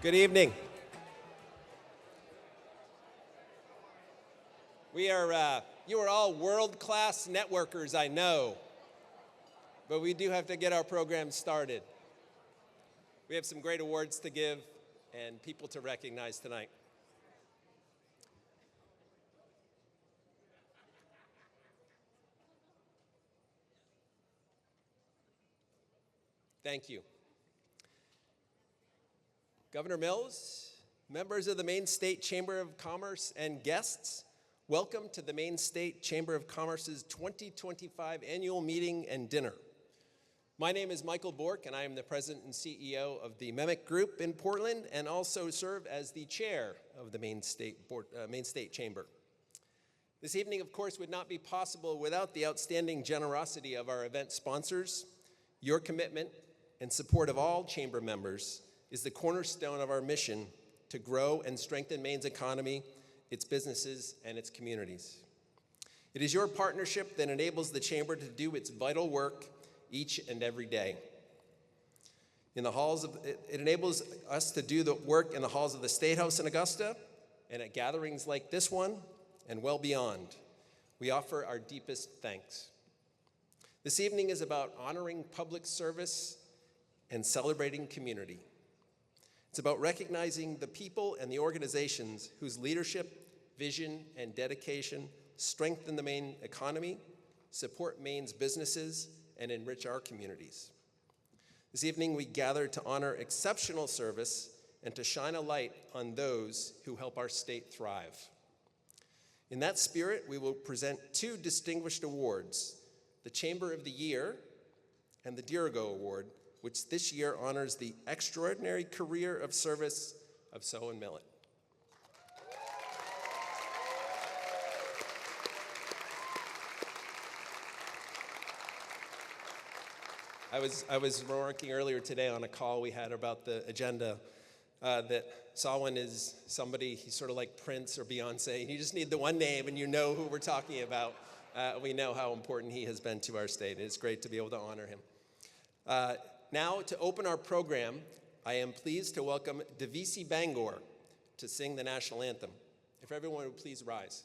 Good evening. You are all world-class networkers, I know, but we do have to get our program started. We have some great awards to give and people to recognize tonight. Thank you. Governor Mills, members of the Maine State Chamber of Commerce, and guests, welcome to the Maine State Chamber of Commerce's 2025 annual meeting and dinner. My name is Michael Bork, and I am the president and CEO of the Kennebec Group in Portland, and also serve as the chair of the Maine State Chamber. This evening, of course, would not be possible without the outstanding generosity of our event sponsors. Your commitment and support of all chamber members is the cornerstone of our mission to grow and strengthen Maine's economy, its businesses, and its communities. It is your partnership that enables the chamber to do its vital work each and every day. It enables us to do the work in the halls of the State House in Augusta and at gatherings like this one and well beyond. We offer our deepest thanks. This evening is about honoring public service and celebrating community. It's about recognizing the people and the organizations whose leadership, vision, and dedication strengthen the Maine economy, support Maine's businesses, and enrich our communities. This evening, we gather to honor exceptional service and to shine a light on those who help our state thrive. In that spirit, we will present two distinguished awards, the Chamber of the Year and the Dirigo Award, which this year honors the extraordinary career of service of Sawin Millett. I was remarking earlier today on a call we had about the agenda that Sawin is somebody, he's sort of like Prince or Beyonce. You just need the one name and you know who we're talking about. We know how important he has been to our state. It's great to be able to honor him. Now, to open our program, I am pleased to welcome Divisi Bangor to sing the national anthem. If everyone would please rise.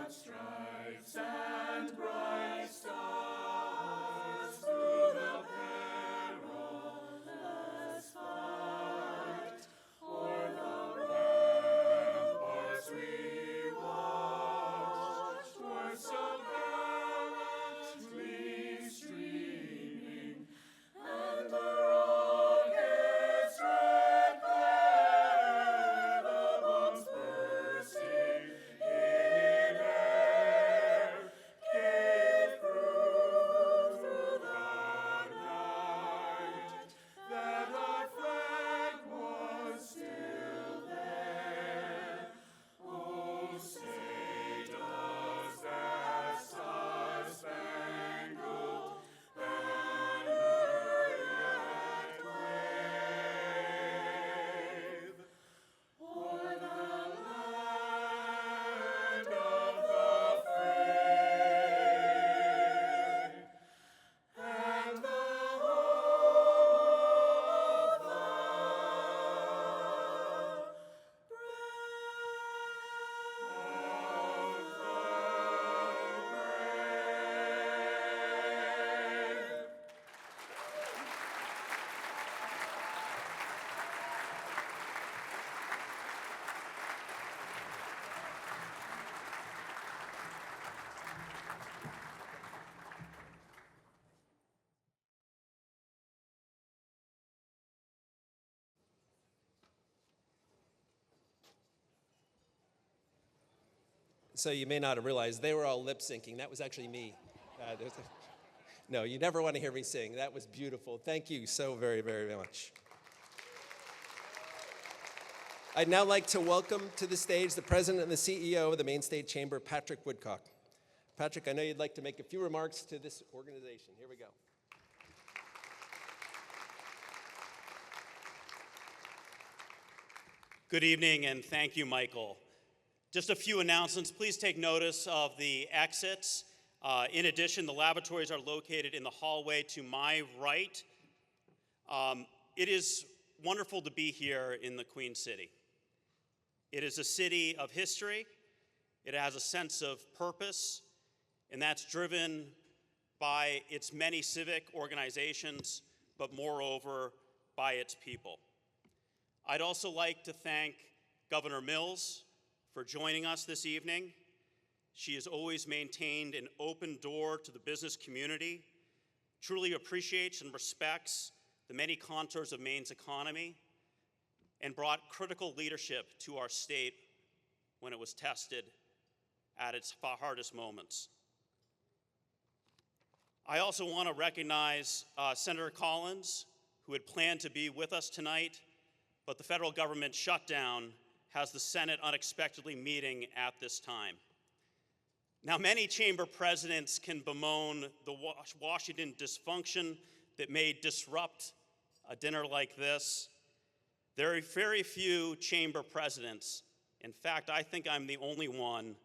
Stripes and bright stars through the perilous fight. So you may not have realized they were all lip syncing. That was actually me. No, you never want to hear me sing. That was beautiful. Thank you so very, very much. I'd now like to welcome to the stage the President and the CEO of the Maine State Chamber, Patrick Woodcock. Patrick, I know you'd like to make a few remarks to this organization. Here we go. Good evening, and thank you, Michael. Just a few announcements. Please take notice of the exits. In addition, the lavatories are located in the hallway to my right. It is wonderful to be here in the Queen City. It is a city of history. It has a sense of purpose, and that's driven by its many civic organizations, but moreover, by its people. I'd also like to thank Governor Mills for joining us this evening. She has always maintained an open door to the business community, truly appreciates and respects the many contours of Maine's economy, and brought critical leadership to our state when it was tested at its hardest moments. I also want to recognize Senator Collins, who had planned to be with us tonight, but the federal government shutdown has the Senate unexpectedly meeting at this time. Now, many chamber presidents can bemoan the Washington dysfunction that may disrupt a dinner like this. There are very few chamber presidents, in fact, I think I'm the only one,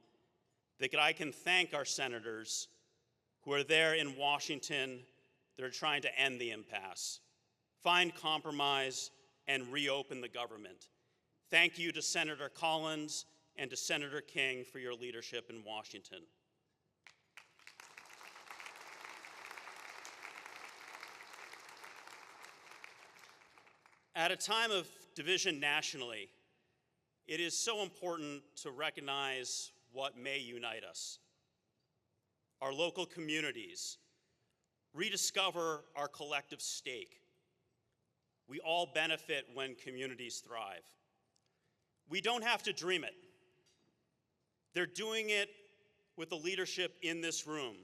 that I can thank our senators who are there in Washington that are trying to end the impasse, find compromise, and reopen the government. Thank you to Senator Collins and to Senator King for your leadership in Washington. At a time of division nationally, it is so important to recognize what may unite us. Our local communities, rediscover our collective stake. We all benefit when communities thrive. We don't have to dream it. They're doing it with the leadership in this room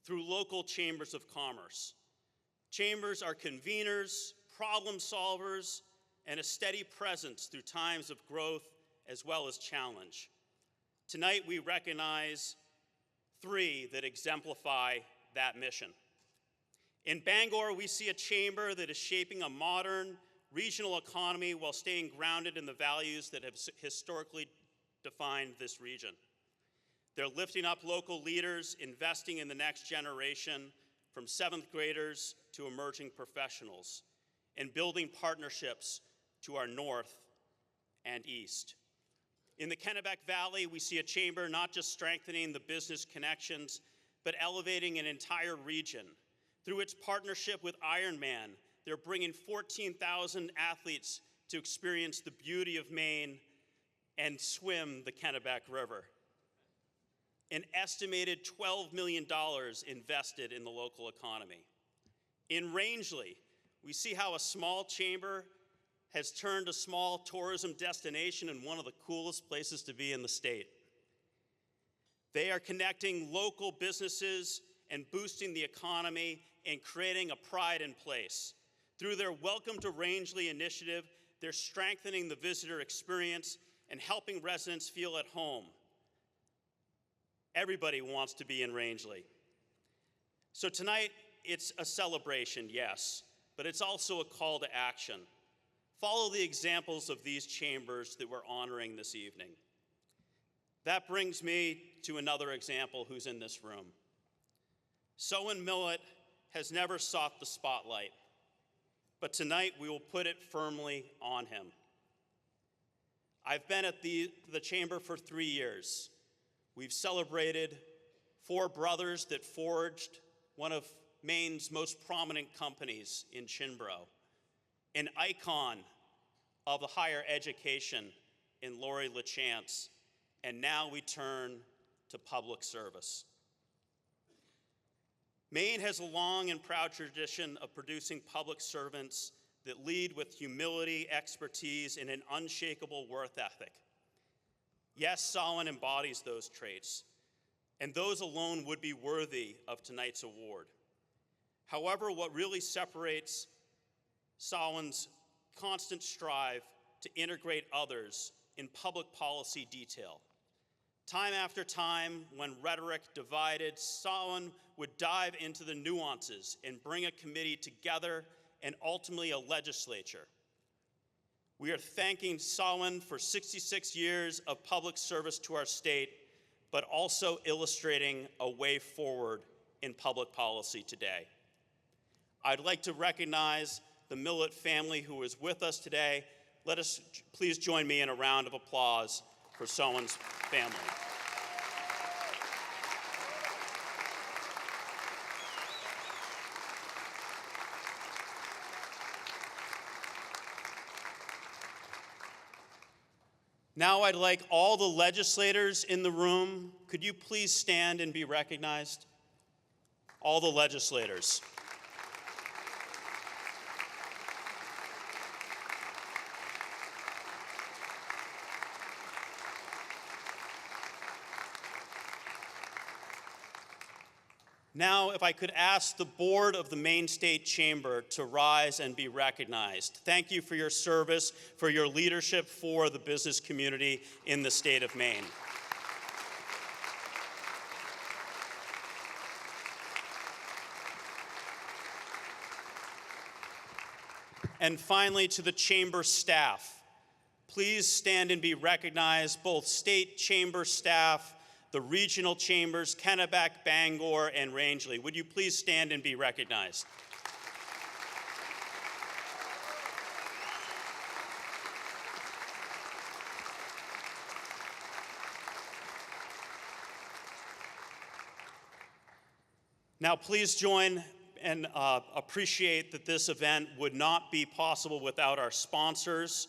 through local chambers of commerce. Chambers are conveners, problem solvers, and a steady presence through times of growth as well as challenge. Tonight we recognize three that exemplify that mission. In Bangor, we see a chamber that is shaping a modern regional economy while staying grounded in the values that have historically defined this region. They're lifting up local leaders, investing in the next generation, from 7th graders to emerging professionals, and building partnerships to our north and east. In the Kennebec Valley, we see a chamber not just strengthening the business connections, but elevating an entire region. Through its partnership with Ironman, they're bringing 14,000 athletes to experience the beauty of Maine and swim the Kennebec River. An estimated $12 million invested in the local economy. In Rangeley, we see how a small chamber has turned a small tourism destination in one of the coolest places to be in the state. They are connecting local businesses and boosting the economy and creating a pride in place. Through their Welcome to Rangeley initiative, they're strengthening the visitor experience and helping residents feel at home. Everybody wants to be in Rangeley. So tonight, it's a celebration, yes, but it's also a call to action. Follow the examples of these chambers that we're honoring this evening. That brings me to another example who's in this room. Sawin Millett has never sought the spotlight, but tonight we will put it firmly on him. I've been at the chamber for 3 years. We've celebrated 4 brothers that forged one of Maine's most prominent companies in Chinbro, an icon of the higher education in Lori LaChance, and now we turn to public service. Maine has a long and proud tradition of producing public servants that lead with humility, expertise, and an unshakable work ethic. Yes, Sawin embodies those traits, and those alone would be worthy of tonight's award. However, what really separates Sawin's constant strive to integrate others in public policy detail. Time after time, when rhetoric divided, Sawin would dive into the nuances and bring a committee together and ultimately a legislature. We are thanking Sawin for 66 years of public service to our state, but also illustrating a way forward in public policy today. I'd like to recognize the Millett family who is with us today. Let us please join me in a round of applause for Sawin's family. Now I'd like all the legislators in the room, could you please stand and be recognized? All the legislators. Now, if I could ask the board of the Maine State Chamber to rise and be recognized. Thank you for your service, for your leadership for the business community in the state of Maine. And finally, to the chamber staff, please stand and be recognized, both state chamber staff, the regional chambers, Kennebec, Bangor, and Rangeley. Would you please stand and be recognized? Now, please join and appreciate that this event would not be possible without our sponsors.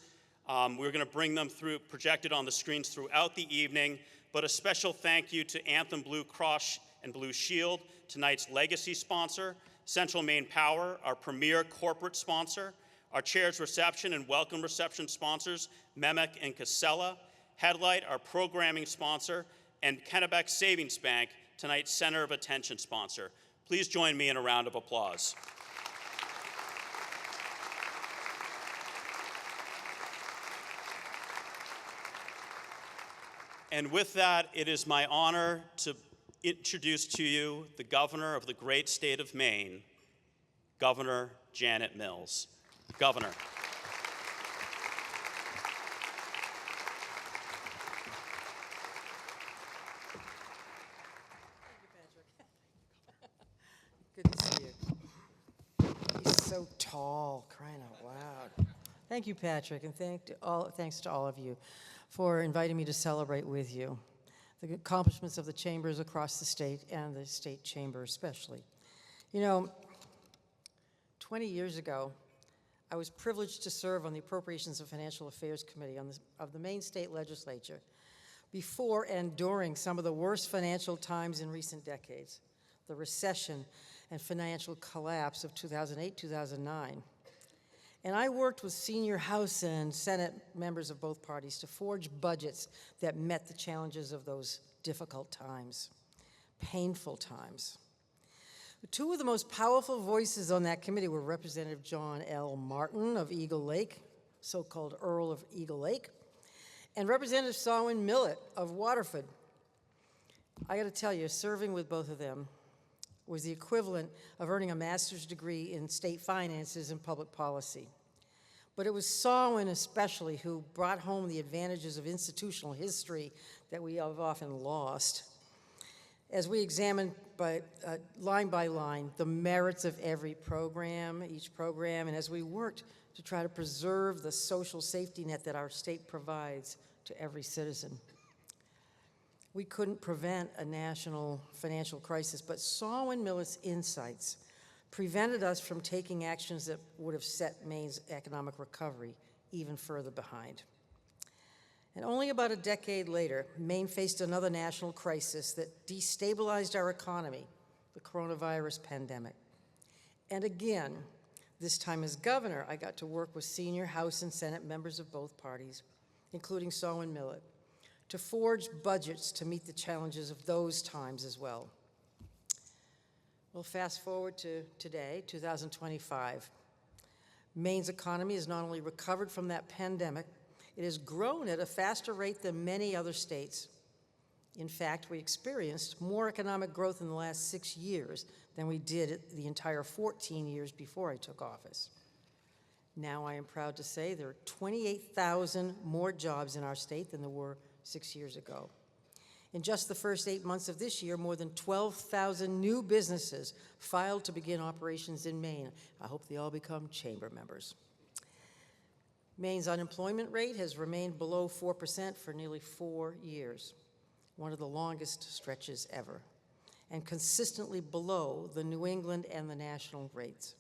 We're going to bring them through, projected on the screens throughout the evening. But a special thank you to Anthem Blue Cross and Blue Shield, tonight's legacy sponsor, Central Maine Power, our premier corporate sponsor, our chair's reception and welcome reception sponsors, Memek and Casella, Headlight, our programming sponsor, and Kennebec Savings Bank, tonight's center of attention sponsor. Please join me in a round of applause. And with that, it is my honor to introduce to you the governor of the great state of Maine, Governor Janet Mills. Governor. Good to see you. He's so tall, crying out loud. Thank you, Patrick, and thanks to all of you for inviting me to celebrate with you the accomplishments of the chambers across the state and the state chamber especially. You know, 20 years ago, I was privileged to serve on the Appropriations and Financial Affairs Committee of the Maine State Legislature before and during some of the worst financial times in recent decades, the recession and financial collapse of 2008-2009. And I worked with senior House and Senate members of both parties to forge budgets that met the challenges of those difficult times, painful times. Two of the most powerful voices on that committee were Representative John L. Martin of Eagle Lake, so-called Earl of Eagle Lake, and Representative Sawin Millett of Waterford. I got to tell you, serving with both of them was the equivalent of earning a master's degree in state finances and public policy. But it was Sawin especially who brought home the advantages of institutional history that we have often lost. As we examined line by line the merits of each program, and as we worked to try to preserve the social safety net that our state provides to every citizen. We couldn't prevent a national financial crisis, but Sawin Millett's insights prevented us from taking actions that would have set Maine's economic recovery even further behind. And only about a decade later, Maine faced another national crisis that destabilized our economy, the coronavirus pandemic. And again, this time as governor, I got to work with senior House and Senate members of both parties, including Sawin Millett, to forge budgets to meet the challenges of those times as well. Well, fast forward to today, 2025. Maine's economy has not only recovered from that pandemic, it has grown at a faster rate than many other states. In fact, we experienced more economic growth in the last 6 years than we did the entire 14 years before I took office. Now I am proud to say there are 28,000 more jobs in our state than there were 6 years ago. In just the first 8 months of this year, more than 12,000 new businesses filed to begin operations in Maine. I hope they all become chamber members. Maine's unemployment rate has remained below 4% for nearly 4 years, one of the longest stretches ever, and consistently below the New England and the national rates.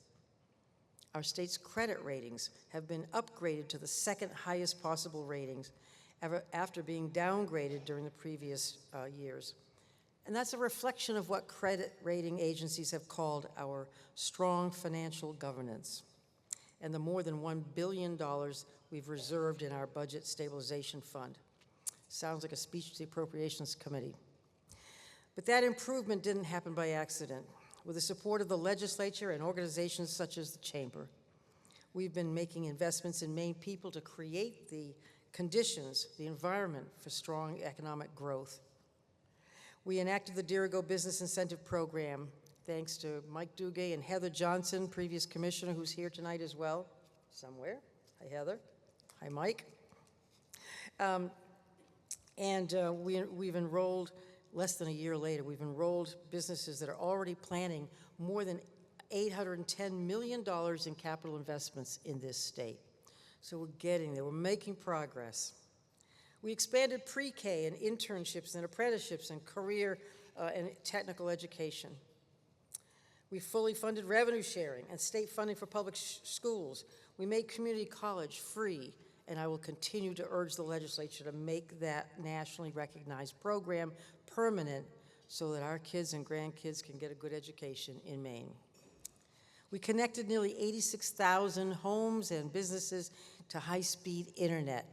Our state's credit ratings have been upgraded to the second highest possible ratings ever after being downgraded during the previous years. And that's a reflection of what credit rating agencies have called our strong financial governance and the more than $1 billion we've reserved in our budget stabilization fund. Sounds like a speech to the Appropriations Committee. But that improvement didn't happen by accident. With the support of the legislature and organizations such as the Chamber, we've been making investments in Maine people to create the conditions, the environment for strong economic growth. We enacted the Dirigo Business Incentive Program, thanks to Mike Duguay and Heather Johnson, previous commissioner, who's here tonight as well, somewhere. Hi, Heather. Hi, Mike. We've enrolled, less than a year later, we've enrolled businesses that are already planning more than $810 million in capital investments in this state. So we're getting there, we're making progress. We expanded pre-K and internships and apprenticeships and career and technical education. We fully funded revenue sharing and state funding for public schools. We made community college free, and I will continue to urge the legislature to make that nationally recognized program permanent so that our kids and grandkids can get a good education in Maine. We connected nearly 86,000 homes and businesses to high-speed internet,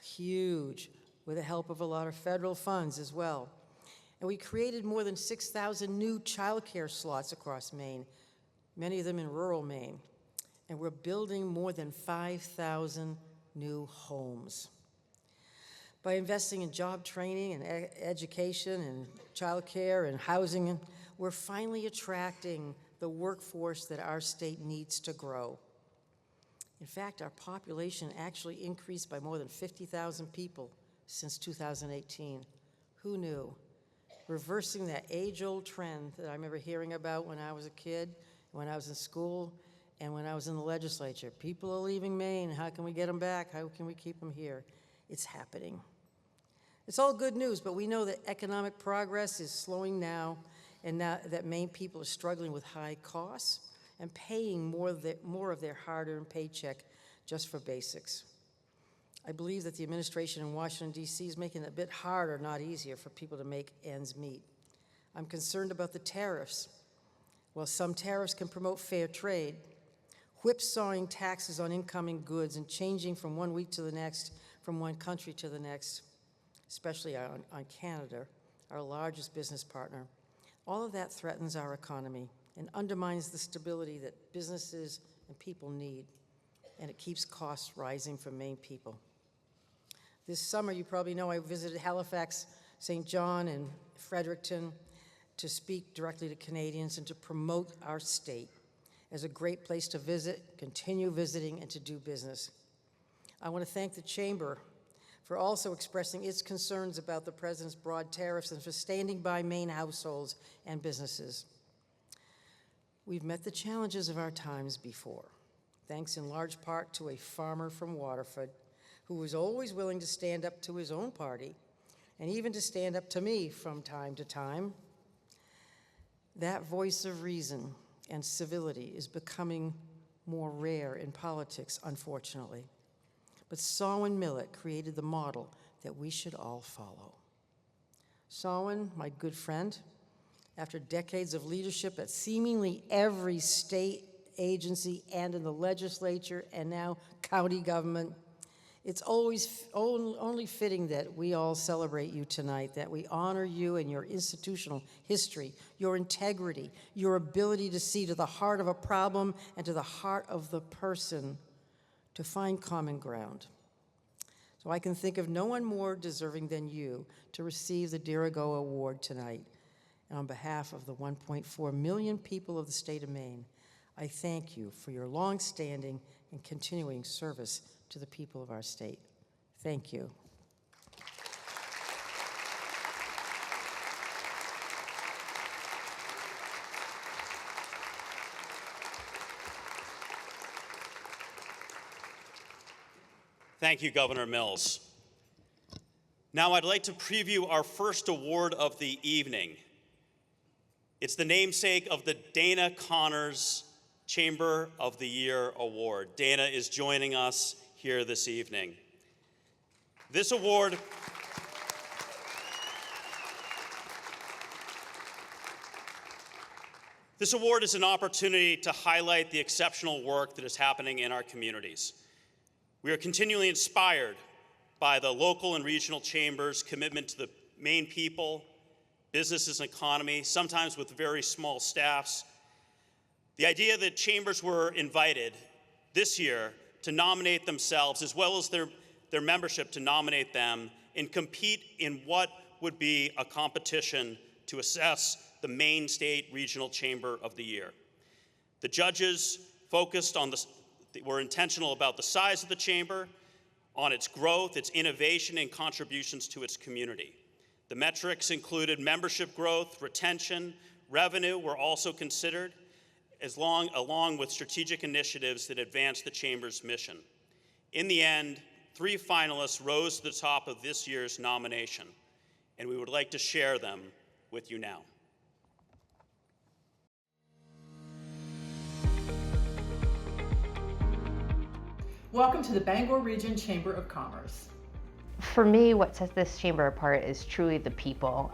huge, with the help of a lot of federal funds as well. And we created more than 6,000 new childcare slots across Maine, many of them in rural Maine. And we're building more than 5,000 new homes. By investing in job training and education and childcare and housing, we're finally attracting the workforce that our state needs to grow. In fact, our population actually increased by more than 50,000 people since 2018. Who knew? Reversing that age-old trend that I remember hearing about when I was a kid, when I was in school, and when I was in the legislature. People are leaving Maine. How can we get them back? How can we keep them here? It's happening. It's all good news, but we know that economic progress is slowing now, and now that Maine people are struggling with high costs and paying more of their hard-earned paycheck just for basics. I believe that the administration in Washington, D.C. is making it a bit harder, not easier, for people to make ends meet. I'm concerned about the tariffs. While some tariffs can promote fair trade, whipsawing taxes on incoming goods and changing from one week to the next, from one country to the next, especially on Canada, our largest business partner, all of that threatens our economy and undermines the stability that businesses and people need, and it keeps costs rising for Maine people. This summer, you probably know, I visited Halifax, St. John, and Fredericton to speak directly to Canadians and to promote our state as a great place to visit, continue visiting, and to do business. I want to thank the Chamber for also expressing its concerns about the President's broad tariffs and for standing by Maine households and businesses. We've met the challenges of our times before, thanks in large part to a farmer from Waterford who was always willing to stand up to his own party and even to stand up to me from time to time. That voice of reason and civility is becoming more rare in politics, unfortunately. But Sawin Millett created the model that we should all follow. Sawin, my good friend, after decades of leadership at seemingly every state agency and in the legislature and now county government, It's always only fitting that we all celebrate you tonight, that we honor you and your institutional history, your integrity, your ability to see to the heart of a problem and to the heart of the person to find common ground. So I can think of no one more deserving than you to receive the Dirigo Award tonight. And on behalf of the 1.4 million people of the state of Maine, I thank you for your long-standing and continuing service to the people of our state. Thank you. Thank you, Governor Mills. Now I'd like to preview our first award of the evening. It's the namesake of the Dana Connors Chamber of the Year Award. Dana is joining us here this evening. This award is an opportunity to highlight the exceptional work that is happening in our communities. We are continually inspired by the local and regional chambers' commitment to the Maine people, businesses and economy, sometimes with very small staffs. The idea that chambers were invited this year to nominate themselves, as well as their membership to nominate them, and compete in what would be a competition to assess the Maine State Regional Chamber of the Year. The judges were intentional about the size of the chamber, on its growth, its innovation, and contributions to its community. The metrics included membership growth, retention, revenue were also considered, along with strategic initiatives that advance the Chamber's mission. In the end, 3 finalists rose to the top of this year's nomination, and we would like to share them with you now. Welcome to the Bangor Region Chamber of Commerce. For me, what sets this chamber apart is truly the people.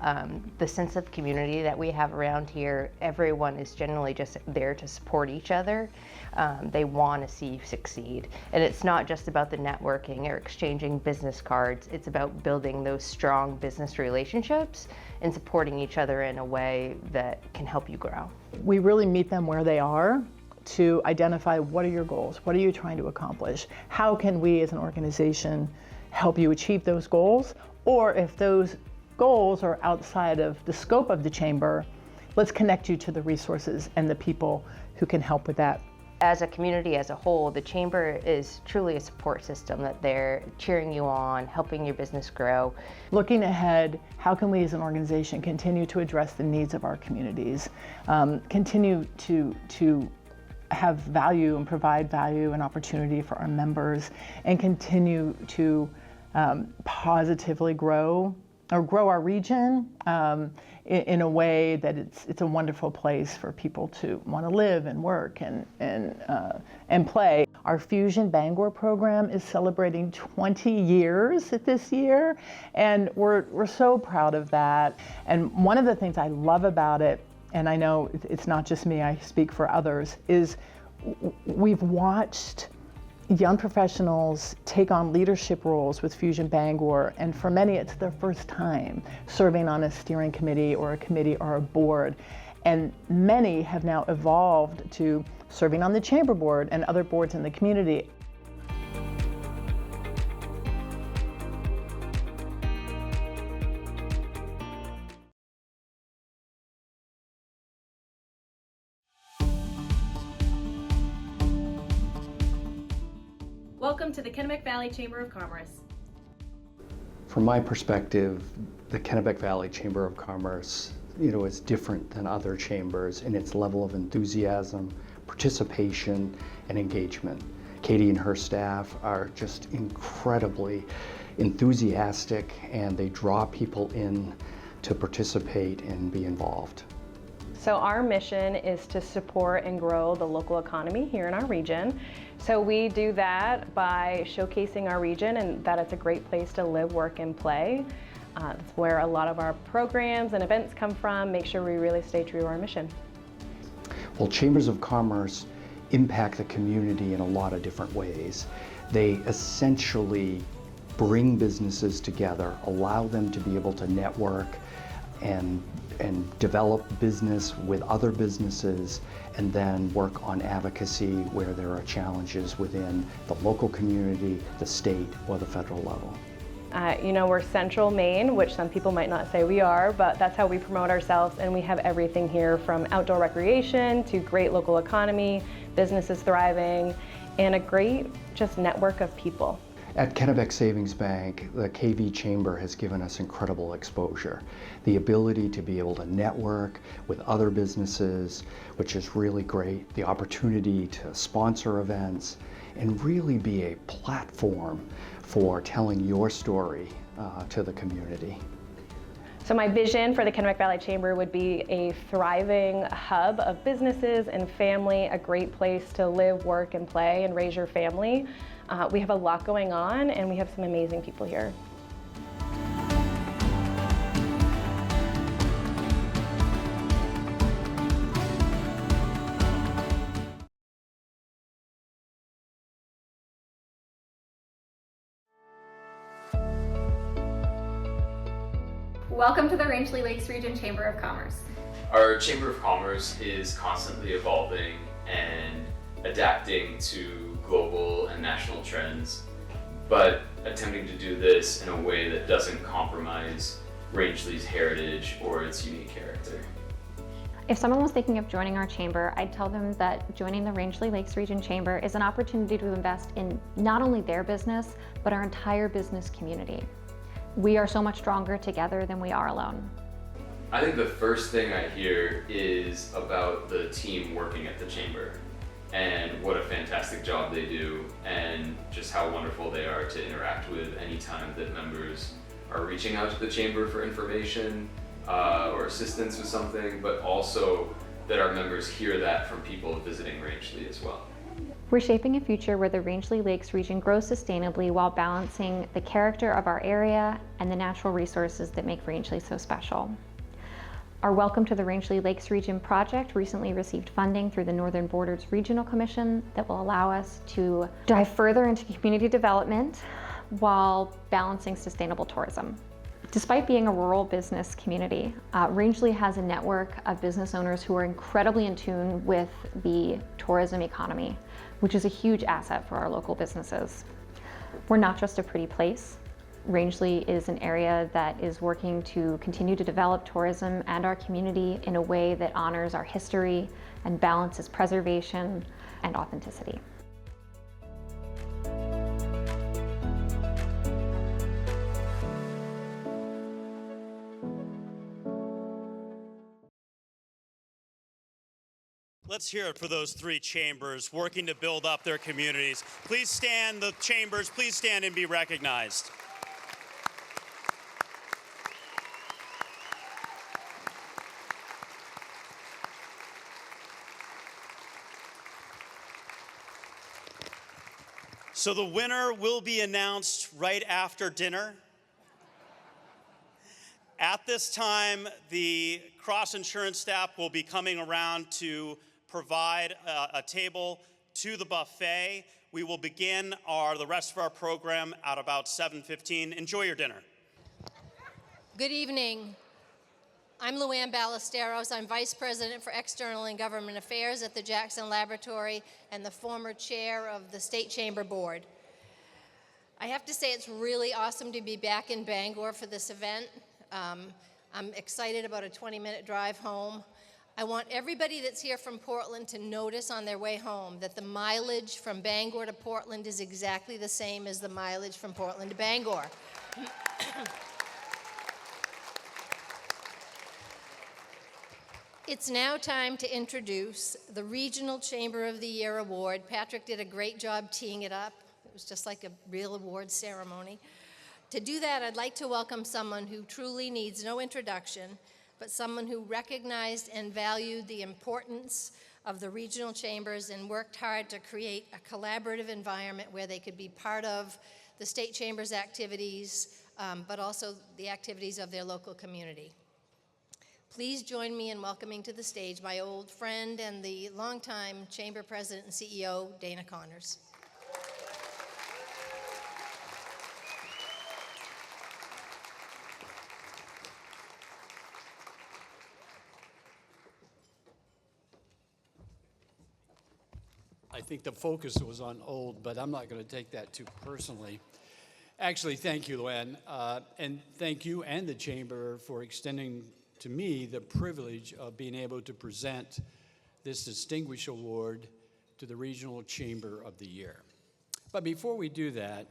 The sense of community that we have around here. Everyone is generally just there to support each other. They want to see you succeed. And it's not just about the networking or exchanging business cards. It's about building those strong business relationships and supporting each other in a way that can help you grow. We really meet them where they are to identify what are your goals, what are you trying to accomplish, how can we as an organization help you achieve those goals, or if those goals are outside of the scope of the chamber, let's connect you to the resources and the people who can help with that. As a community as a whole, the chamber is truly a support system that they're cheering you on, helping your business grow. Looking ahead, how can we as an organization continue to address the needs of our communities, continue to have value and provide value and opportunity for our members, and continue to positively grow our region in a way that it's a wonderful place for people to want to live and work and play. Our Fusion Bangor program is celebrating 20 years this year, and we're so proud of that. And one of the things I love about it, and I know it's not just me, I speak for others, is we've watched young professionals take on leadership roles with Fusion Bangor, and for many it's their first time serving on a steering committee or a committee or a board. And many have now evolved to serving on the chamber board and other boards in the community. Welcome to the Kennebec Valley Chamber of Commerce. From my perspective, the Kennebec Valley Chamber of Commerce, is different than other chambers in its level of enthusiasm, participation, and engagement. Katie and her staff are just incredibly enthusiastic, and they draw people in to participate and be involved. So our mission is to support and grow the local economy here in our region. So we do that by showcasing our region and that it's a great place to live, work, and play. That's where a lot of our programs and events come from. Make sure we really stay true to our mission. Well, chambers of commerce impact the community in a lot of different ways. They essentially bring businesses together, allow them to be able to network and develop business with other businesses, and then work on advocacy where there are challenges within the local community, the state, or the federal level. You know, we're central Maine, which some people might not say we are, but that's how we promote ourselves, and we have everything here from outdoor recreation to great local economy, businesses thriving, and a great just network of people. At Kennebec Savings Bank, the KV Chamber has given us incredible exposure. The ability to be able to network with other businesses, which is really great. The opportunity to sponsor events and really be a platform for telling your story to the community. So my vision for the Kennebec Valley Chamber would be a thriving hub of businesses and family, a great place to live, work, and play and raise your family. We have a lot going on, and we have some amazing people here. Welcome to the Rangeley Lakes Region Chamber of Commerce. Our Chamber of Commerce is constantly evolving and adapting to global and national trends, but attempting to do this in a way that doesn't compromise Rangeley's heritage or its unique character. If someone was thinking of joining our chamber, I'd tell them that joining the Rangeley Lakes Region Chamber is an opportunity to invest in not only their business, but our entire business community. We are so much stronger together than we are alone. I think the first thing I hear is about the team working at the chamber and what a fantastic job they do and just how wonderful they are to interact with anytime that members are reaching out to the chamber for information or assistance with something, but also that our members hear that from people visiting Rangeley as well. We're shaping a future where the Rangeley Lakes region grows sustainably while balancing the character of our area and the natural resources that make Rangeley so special. Our Welcome to the Rangeley Lakes Region project recently received funding through the Northern Borders Regional Commission that will allow us to dive further into community development while balancing sustainable tourism. Despite being a rural business community, Rangeley has a network of business owners who are incredibly in tune with the tourism economy, which is a huge asset for our local businesses. We're not just a pretty place. Rangeley is an area that is working to continue to develop tourism and our community in a way that honors our history and balances preservation and authenticity. Let's hear it for those three chambers working to build up their communities. Please stand, the chambers, please stand and be recognized. So the winner will be announced right after dinner. At this time, the cross-insurance staff will be coming around to provide a table to the buffet. We will begin the rest of our program at about 7:15. Enjoy your dinner. Good evening. I'm Luann Ballesteros. I'm Vice President for External and Government Affairs at the Jackson Laboratory and the former chair of the State Chamber Board. I have to say it's really awesome to be back in Bangor for this event. I'm excited about a 20-minute drive home. I want everybody that's here from Portland to notice on their way home that the mileage from Bangor to Portland is exactly the same as the mileage from Portland to Bangor. It's now time to introduce the Regional Chamber of the Year Award. Patrick did a great job teeing it up. It was just like a real award ceremony. To do that, I'd like to welcome someone who truly needs no introduction, but someone who recognized and valued the importance of the regional chambers and worked hard to create a collaborative environment where they could be part of the state chamber's activities, but also the activities of their local community. Please join me in welcoming to the stage my old friend and the longtime chamber president and CEO, Dana Connors. I think the focus was on old, but I'm not going to take that too personally. Actually, thank you, Luann, and thank you and the Chamber for extending to me the privilege of being able to present this distinguished award to the Regional Chamber of the Year. But before we do that,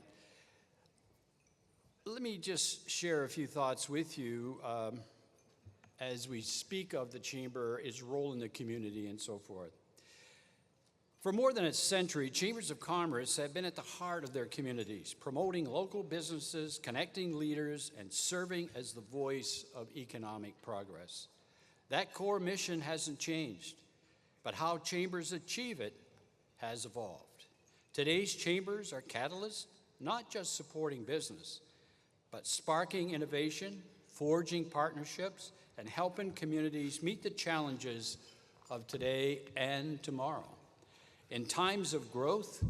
let me just share a few thoughts with you as we speak of the Chamber, its role in the community, and so forth. For more than a century, chambers of commerce have been at the heart of their communities, promoting local businesses, connecting leaders, and serving as the voice of economic progress. That core mission hasn't changed, but how chambers achieve it has evolved. Today's chambers are catalysts, not just supporting business, but sparking innovation, forging partnerships, and helping communities meet the challenges of today and tomorrow. In times of growth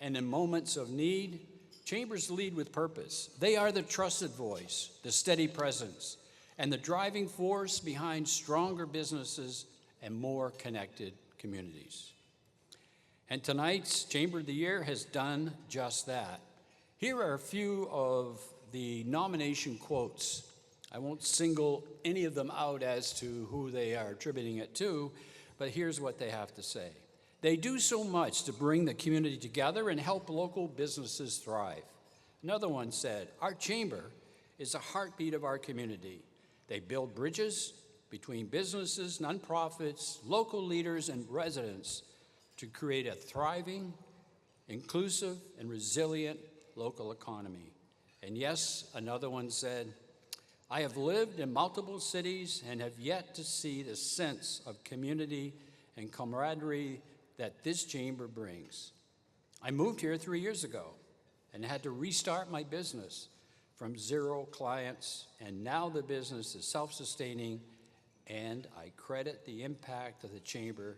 and in moments of need, chambers lead with purpose. They are the trusted voice, the steady presence, and the driving force behind stronger businesses and more connected communities. And tonight's Chamber of the Year has done just that. Here are a few of the nomination quotes. I won't single any of them out as to who they are attributing it to, but here's what they have to say. They do so much to bring the community together and help local businesses thrive. Another one said, our chamber is the heartbeat of our community. They build bridges between businesses, nonprofits, local leaders, and residents to create a thriving, inclusive, and resilient local economy. And yes, another one said, I have lived in multiple cities and have yet to see the sense of community and camaraderie that this chamber brings. I moved here 3 years ago and had to restart my business from 0 clients, and now the business is self-sustaining, and I credit the impact of the chamber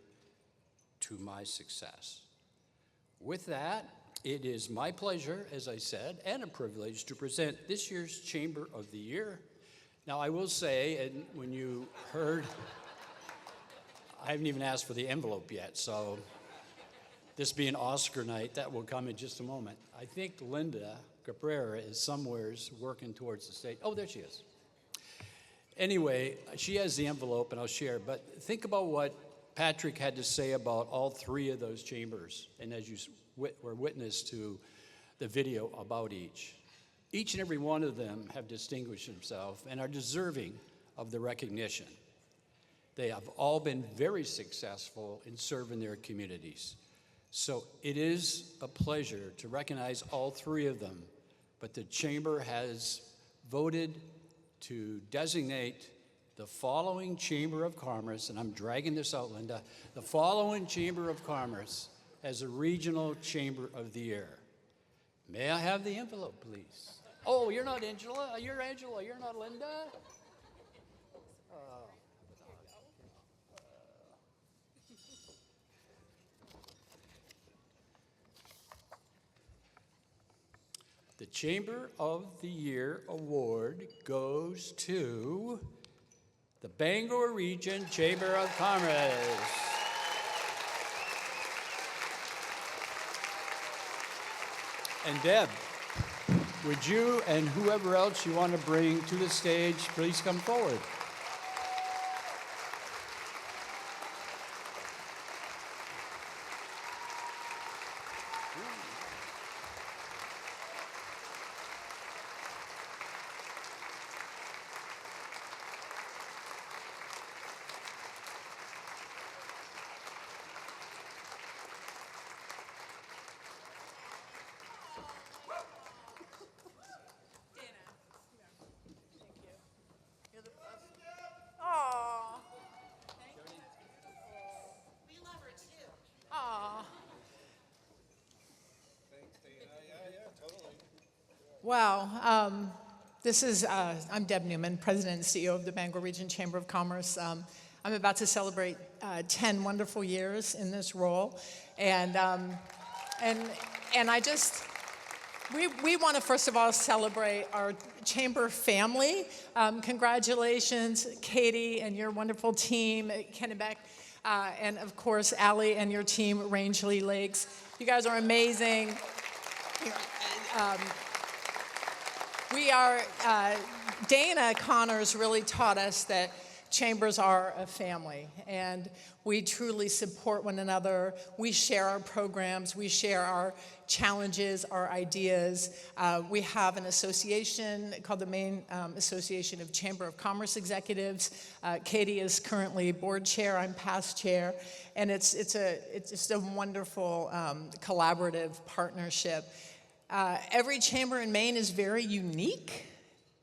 to my success. With that, it is my pleasure, as I said, and a privilege to present this year's Chamber of the Year. Now, I will say, and when you heard, I haven't even asked for the envelope yet, so this being Oscar night, that will come in just a moment. I think Linda Caprera is somewheres working towards the state. Oh, there she is. Anyway, she has the envelope, and I'll share, but think about what Patrick had to say about all 3 of those chambers, and as you were witness to the video about each. Each and every one of them have distinguished themselves and are deserving of the recognition. They have all been very successful in serving their communities. So it is a pleasure to recognize all 3 of them, but the Chamber has voted to designate the following Chamber of Commerce, and I'm dragging this out, Linda, the following Chamber of Commerce as a Regional Chamber of the Year. May I have the envelope, please? Oh, you're not Angela. You're Angela. You're not Linda. The Chamber of the Year award goes to the Bangor Region Chamber of Commerce. And Deb, would you and whoever else you want to bring to the stage, please come forward. Wow. I'm Deb Newman, President and CEO of the Bangor Region Chamber of Commerce. I'm about to celebrate 10 wonderful years in this role. And I just, we want to first of all celebrate our chamber family. Congratulations, Katie and your wonderful team at Kennebec. and of course, Allie and your team, Rangeley Lakes. You guys are amazing. Dana Connors really taught us that chambers are a family, and we truly support one another. We share our programs, we share our challenges, our ideas. We have an association called the Maine Association of Chamber of Commerce Executives. Katie is currently board chair, I'm past chair, and it's just a wonderful collaborative partnership. Every chamber in Maine is very unique,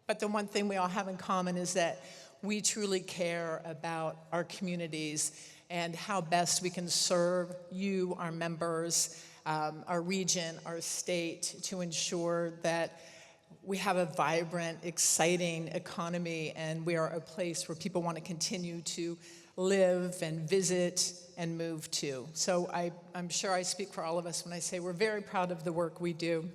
but the one thing we all have in common is that we truly care about our communities and how best we can serve you, our members, our region, our state, to ensure that we have a vibrant, exciting economy, and we are a place where people want to continue to live and visit and move to. So I'm sure I speak for all of us when I say we're very proud of the work we do.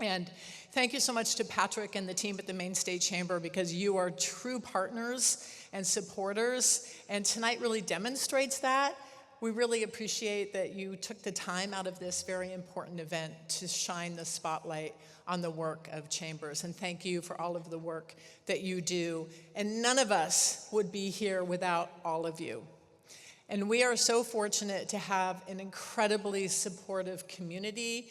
And thank you so much to Patrick and the team at the Maine State Chamber, because you are true partners and supporters, and tonight really demonstrates that. We really appreciate that you took the time out of this very important event to shine the spotlight on the work of chambers, and thank you for all of the work that you do. And none of us would be here without all of you. And we are so fortunate to have an incredibly supportive community.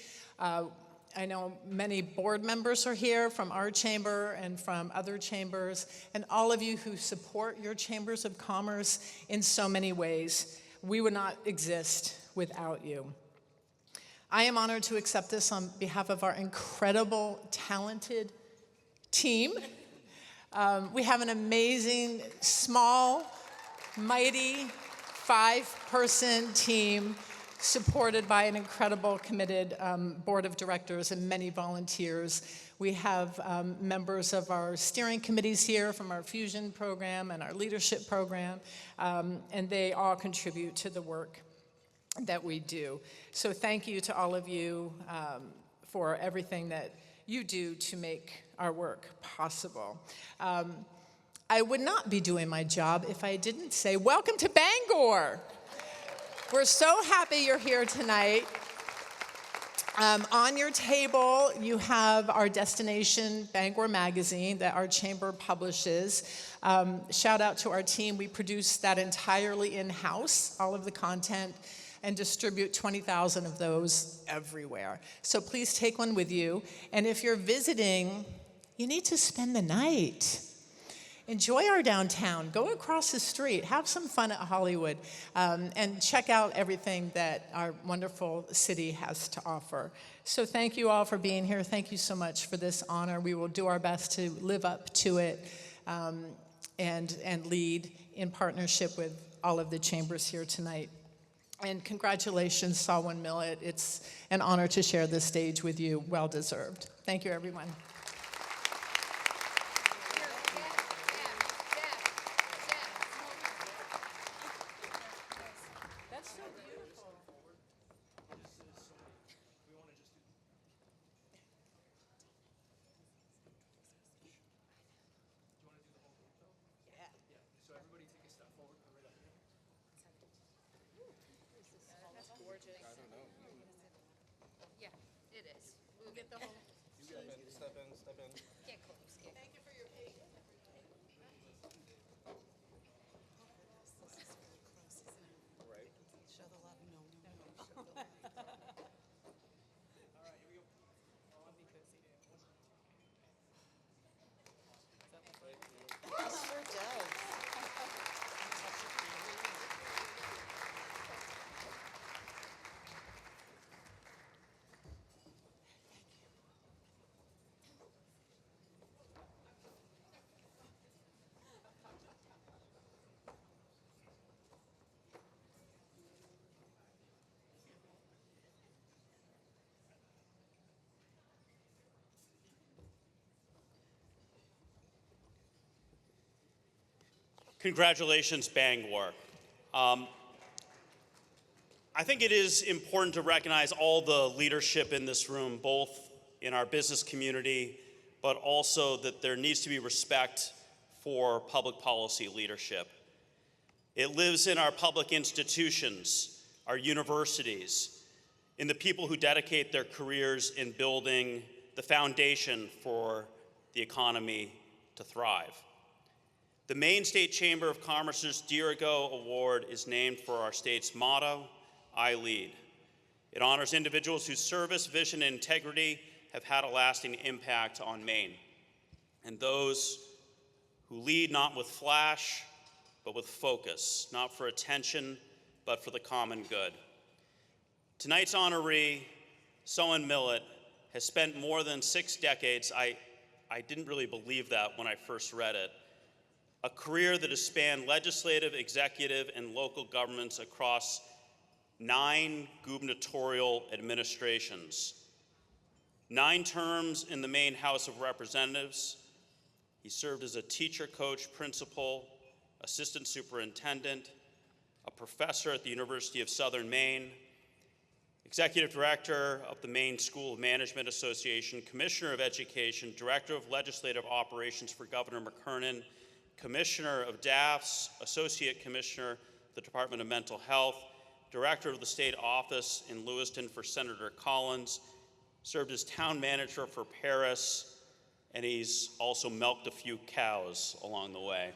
I know many board members are here from our chamber and from other chambers, and all of you who support your chambers of commerce in so many ways. We would not exist without you. I am honored to accept this on behalf of our incredible, talented team. We have an amazing, small, mighty, 5-person team supported by an incredible, committed board of directors and many volunteers. We have members of our steering committees here from our Fusion program and our leadership program, and they all contribute to the work that we do. So thank you to all of you for everything that you do to make our work possible. I would not be doing my job if I didn't say, welcome to Bangor. We're so happy you're here tonight. On your table, you have our destination, Bangor magazine, that our chamber publishes. Shout out to our team. We produce that entirely in-house, all of the content, and distribute 20,000 of those everywhere. So please take one with you. And if you're visiting, you need to spend the night. Enjoy our downtown. Go across the street. Have some fun at Hollywood. And check out everything that our wonderful city has to offer. So thank you all for being here. Thank you so much for this honor. We will do our best to live up to it and lead in partnership with all of the chambers here tonight. And congratulations, Sawin Millett. It's an honor to share this stage with you. Well deserved. Thank you, everyone. Congratulations, Bangor. I think it is important to recognize all the leadership in this room, both in our business community, but also that there needs to be respect for public policy leadership. It lives in our public institutions, our universities, in the people who dedicate their careers in building the foundation for the economy to thrive. The Maine State Chamber of Commerce's Dirigo Award is named for our state's motto, I Lead. It honors individuals whose service, vision, and integrity have had a lasting impact on Maine, and those who lead not with flash, but with focus, not for attention, but for the common good. Tonight's honoree, Sawin Millett, has spent more than 6 decades, I didn't really believe that when I first read it, a career that has spanned legislative, executive, and local governments across 9 gubernatorial administrations, 9 terms in the Maine House of Representatives. He served as a teacher, coach, principal, assistant superintendent, a professor at the University of Southern Maine, executive director of the Maine School of Management Association, commissioner of education, director of legislative operations for Governor McKernan, commissioner of DAFS, associate commissioner of the Department of Mental Health, director of the state office in Lewiston for Senator Collins, served as town manager for Paris, and he's also milked a few cows along the way.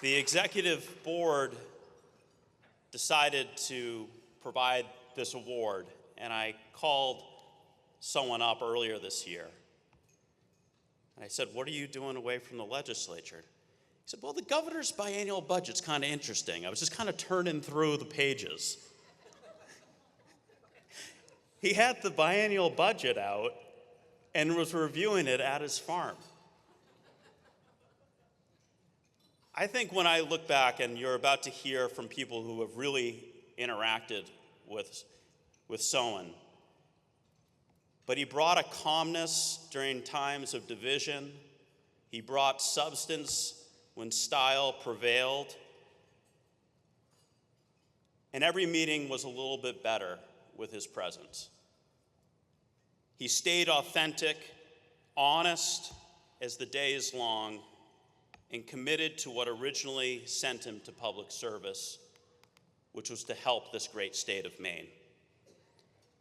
The executive board decided to provide this award, and I called someone up earlier this year. And I said, "What are you doing away from the legislature?" He said, "Well, the governor's biennial budget's kind of interesting. I was just kind of turning through the pages." He had the biennial budget out and was reviewing it at his farm. I think when I look back, and you're about to hear from people who have really interacted with Sawin, but he brought a calmness during times of division. He brought substance when style prevailed. And every meeting was a little bit better with his presence. He stayed authentic, honest as the day is long, and committed to what originally sent him to public service, which was to help this great state of Maine.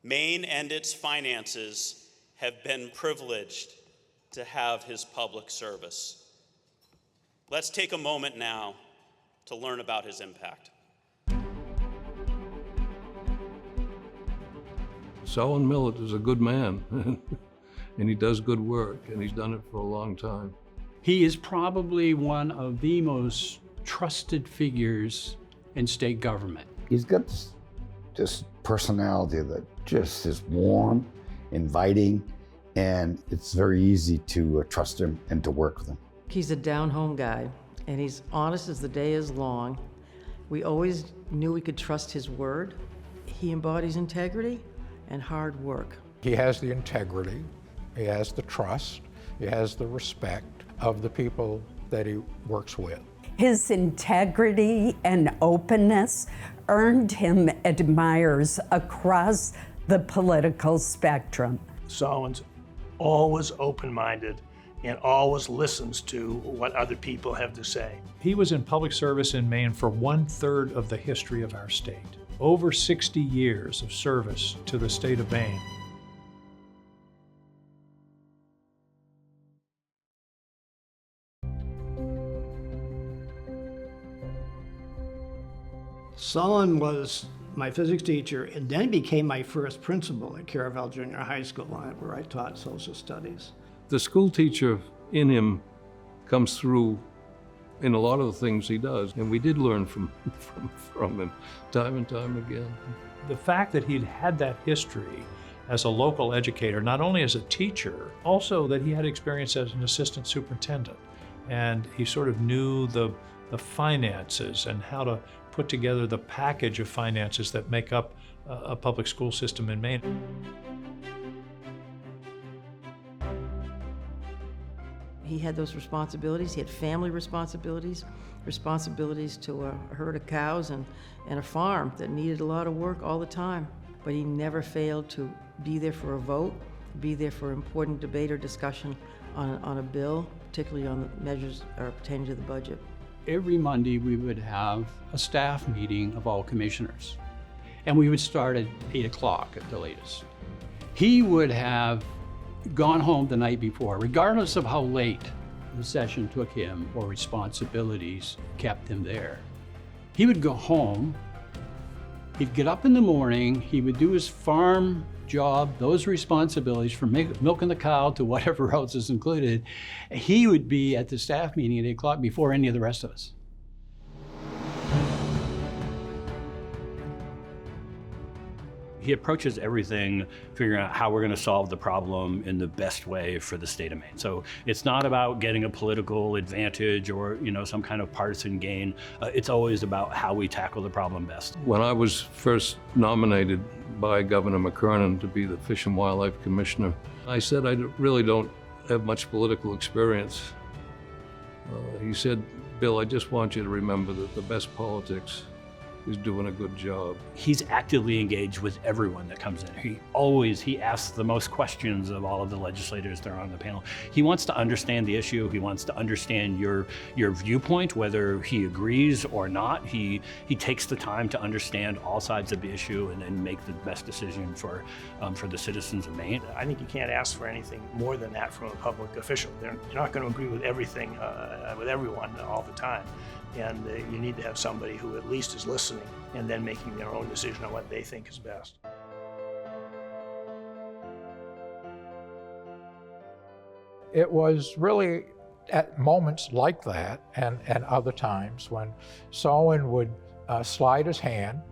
Maine and its finances have been privileged to have his public service. Let's take a moment now to learn about his impact. Sawin Millett is a good man, and he does good work, and he's done it for a long time. He is probably one of the most trusted figures in state government. He's got this personality that just is warm, inviting, and it's very easy to trust him and to work with him. He's a down-home guy, and he's honest as the day is long. We always knew we could trust his word. He embodies integrity and hard work. He has the integrity, he has the trust, he has the respect of the people that he works with. His integrity and openness earned him admirers across the political spectrum. Sawin's always open-minded and always listens to what other people have to say. He was in public service in Maine for 1/3 of the history of our state. Over 60 years of service to the state of Maine. Sawin was my physics teacher, and then became my first principal at Caravel Junior High School, where I taught social studies. The school teacher in him comes through in a lot of the things he does, and we did learn from him time and time again. The fact that he'd had that history as a local educator, not only as a teacher, also that he had experience as an assistant superintendent, and he sort of knew the finances and how to put together the package of finances that make up a public school system in Maine. He had those responsibilities. He had family responsibilities, responsibilities to a herd of cows and a farm that needed a lot of work all the time. But he never failed to be there for a vote be there for important debate or discussion on a bill, particularly on the measures pertaining to the budget. Every Monday we would have a staff meeting of all commissioners, and we would start at 8 o'clock at the latest. He would have gone home the night before, regardless of how late the session took him or responsibilities kept him there. He would go home, he'd get up in the morning, he would do his farm job, those responsibilities from milking the cow to whatever else is included. He would be at the staff meeting at 8 o'clock before any of the rest of us. He approaches everything figuring out how we're going to solve the problem in the best way for the state of Maine. So it's not about getting a political advantage or some kind of partisan gain. It's always about how we tackle the problem best. When I was first nominated by Governor McKernan to be the Fish and Wildlife Commissioner, I said I really don't have much political experience. He said, "Bill, I just want you to remember that the best politics is doing a good job." He's actively engaged with everyone that comes in. He asks the most questions of all of the legislators that are on the panel. He wants to understand the issue. He wants to understand your viewpoint, whether he agrees or not. He takes the time to understand all sides of the issue and then make the best decision for the citizens of Maine. I think you can't ask for anything more than that from a public official. You're not going to agree with everything, with everyone all the time. And you need to have somebody who at least is listening and then making their own decision on what they think is best. It was really at moments like that and other times when Sawin would slide his hand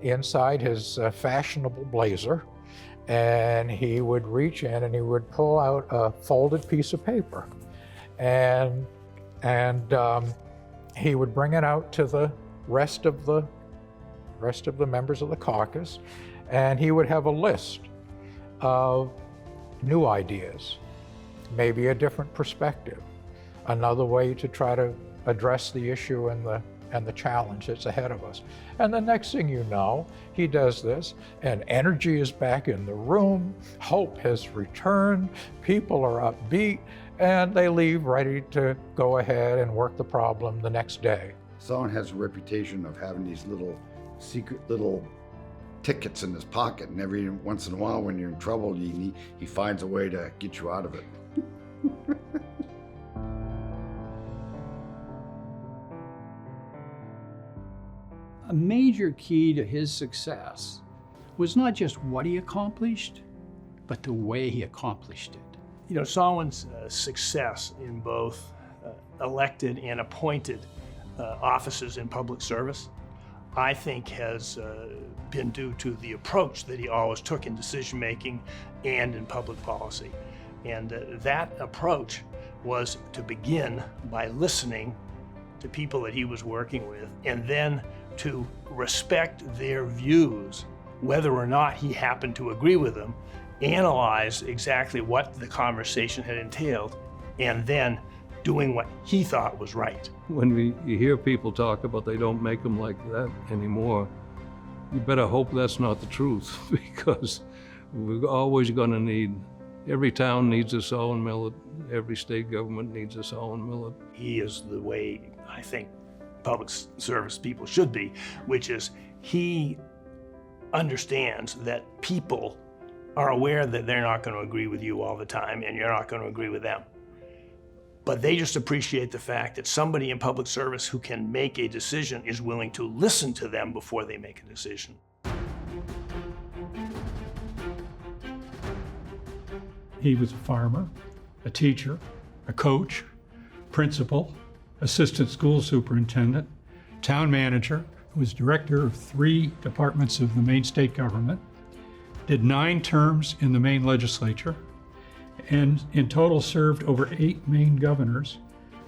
inside his fashionable blazer, and he would reach in and he would pull out a folded piece of paper, and he would bring it out to the rest of the members of the caucus, and he would have a list of new ideas, maybe a different perspective, another way to try to address the issue and the challenge that's ahead of us. And the next thing you know, he does this, and energy is back in the room, hope has returned, people are upbeat, and they leave ready to go ahead and work the problem the next day. Sawin has a reputation of having these little secret little tickets in his pocket, and every once in a while when you're in trouble, he finds a way to get you out of it. A major key to his success was not just what he accomplished, but the way he accomplished it. Sawin's success in both elected and appointed offices in public service, I think has been due to the approach that he always took in decision-making and in public policy. And that approach was to begin by listening to people that he was working with, and then to respect their views, whether or not he happened to agree with them, analyze exactly what the conversation had entailed, and then doing what he thought was right. When you hear people talk about they don't make them like that anymore, you better hope that's not the truth, because we're always going to need, every town needs a Sawin Millett, every state government needs a Sawin Millett. He is the way I think public service people should be, which is he understands that people are aware that they're not going to agree with you all the time and you're not going to agree with them. But they just appreciate the fact that somebody in public service who can make a decision is willing to listen to them before they make a decision. He was a farmer, a teacher, a coach, principal, assistant school superintendent, town manager, was director of 3 departments of the Maine state government, did 9 terms in the Maine legislature, and in total served over 8 Maine governors,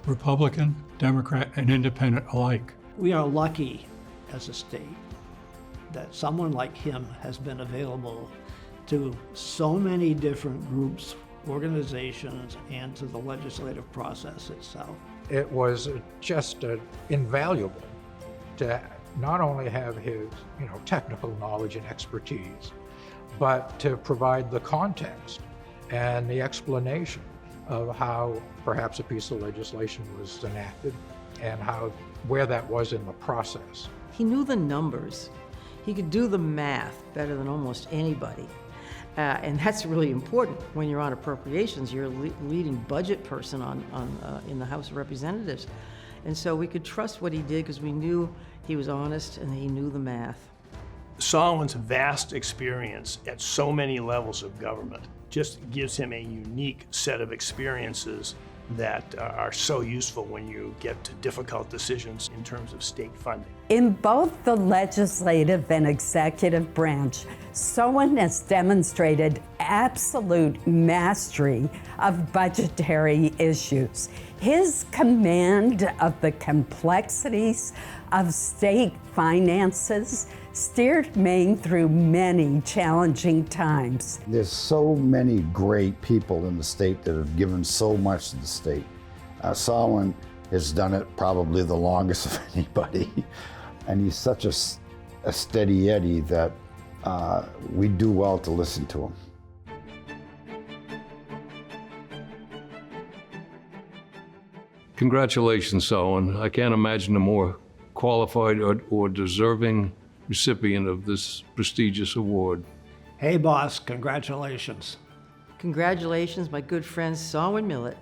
Republican, Democrat, and Independent alike. We are lucky as a state that someone like him has been available to so many different groups, organizations, and to the legislative process itself. It was just invaluable to not only have his technical knowledge and expertise, but to provide the context and the explanation of how perhaps a piece of legislation was enacted and where that was in the process. He knew the numbers. He could do the math better than almost anybody. And that's really important when you're on appropriations. You're a leading budget person in the House of Representatives. And so we could trust what he did because we knew he was honest and he knew the math. Sawin's vast experience at so many levels of government just gives him a unique set of experiences that are so useful when you get to difficult decisions in terms of state funding. In both the legislative and executive branch, Sawin has demonstrated absolute mastery of budgetary issues. His command of the complexities of state finances steered Maine through many challenging times. There's so many great people in the state that have given so much to the state. Sawin has done it probably the longest of anybody, and he's such a steady Eddie that we do well to listen to him. Congratulations, Sawin. I can't imagine a more qualified or deserving recipient of this prestigious award. Hey, boss, congratulations. Congratulations, my good friend Sawin Millett,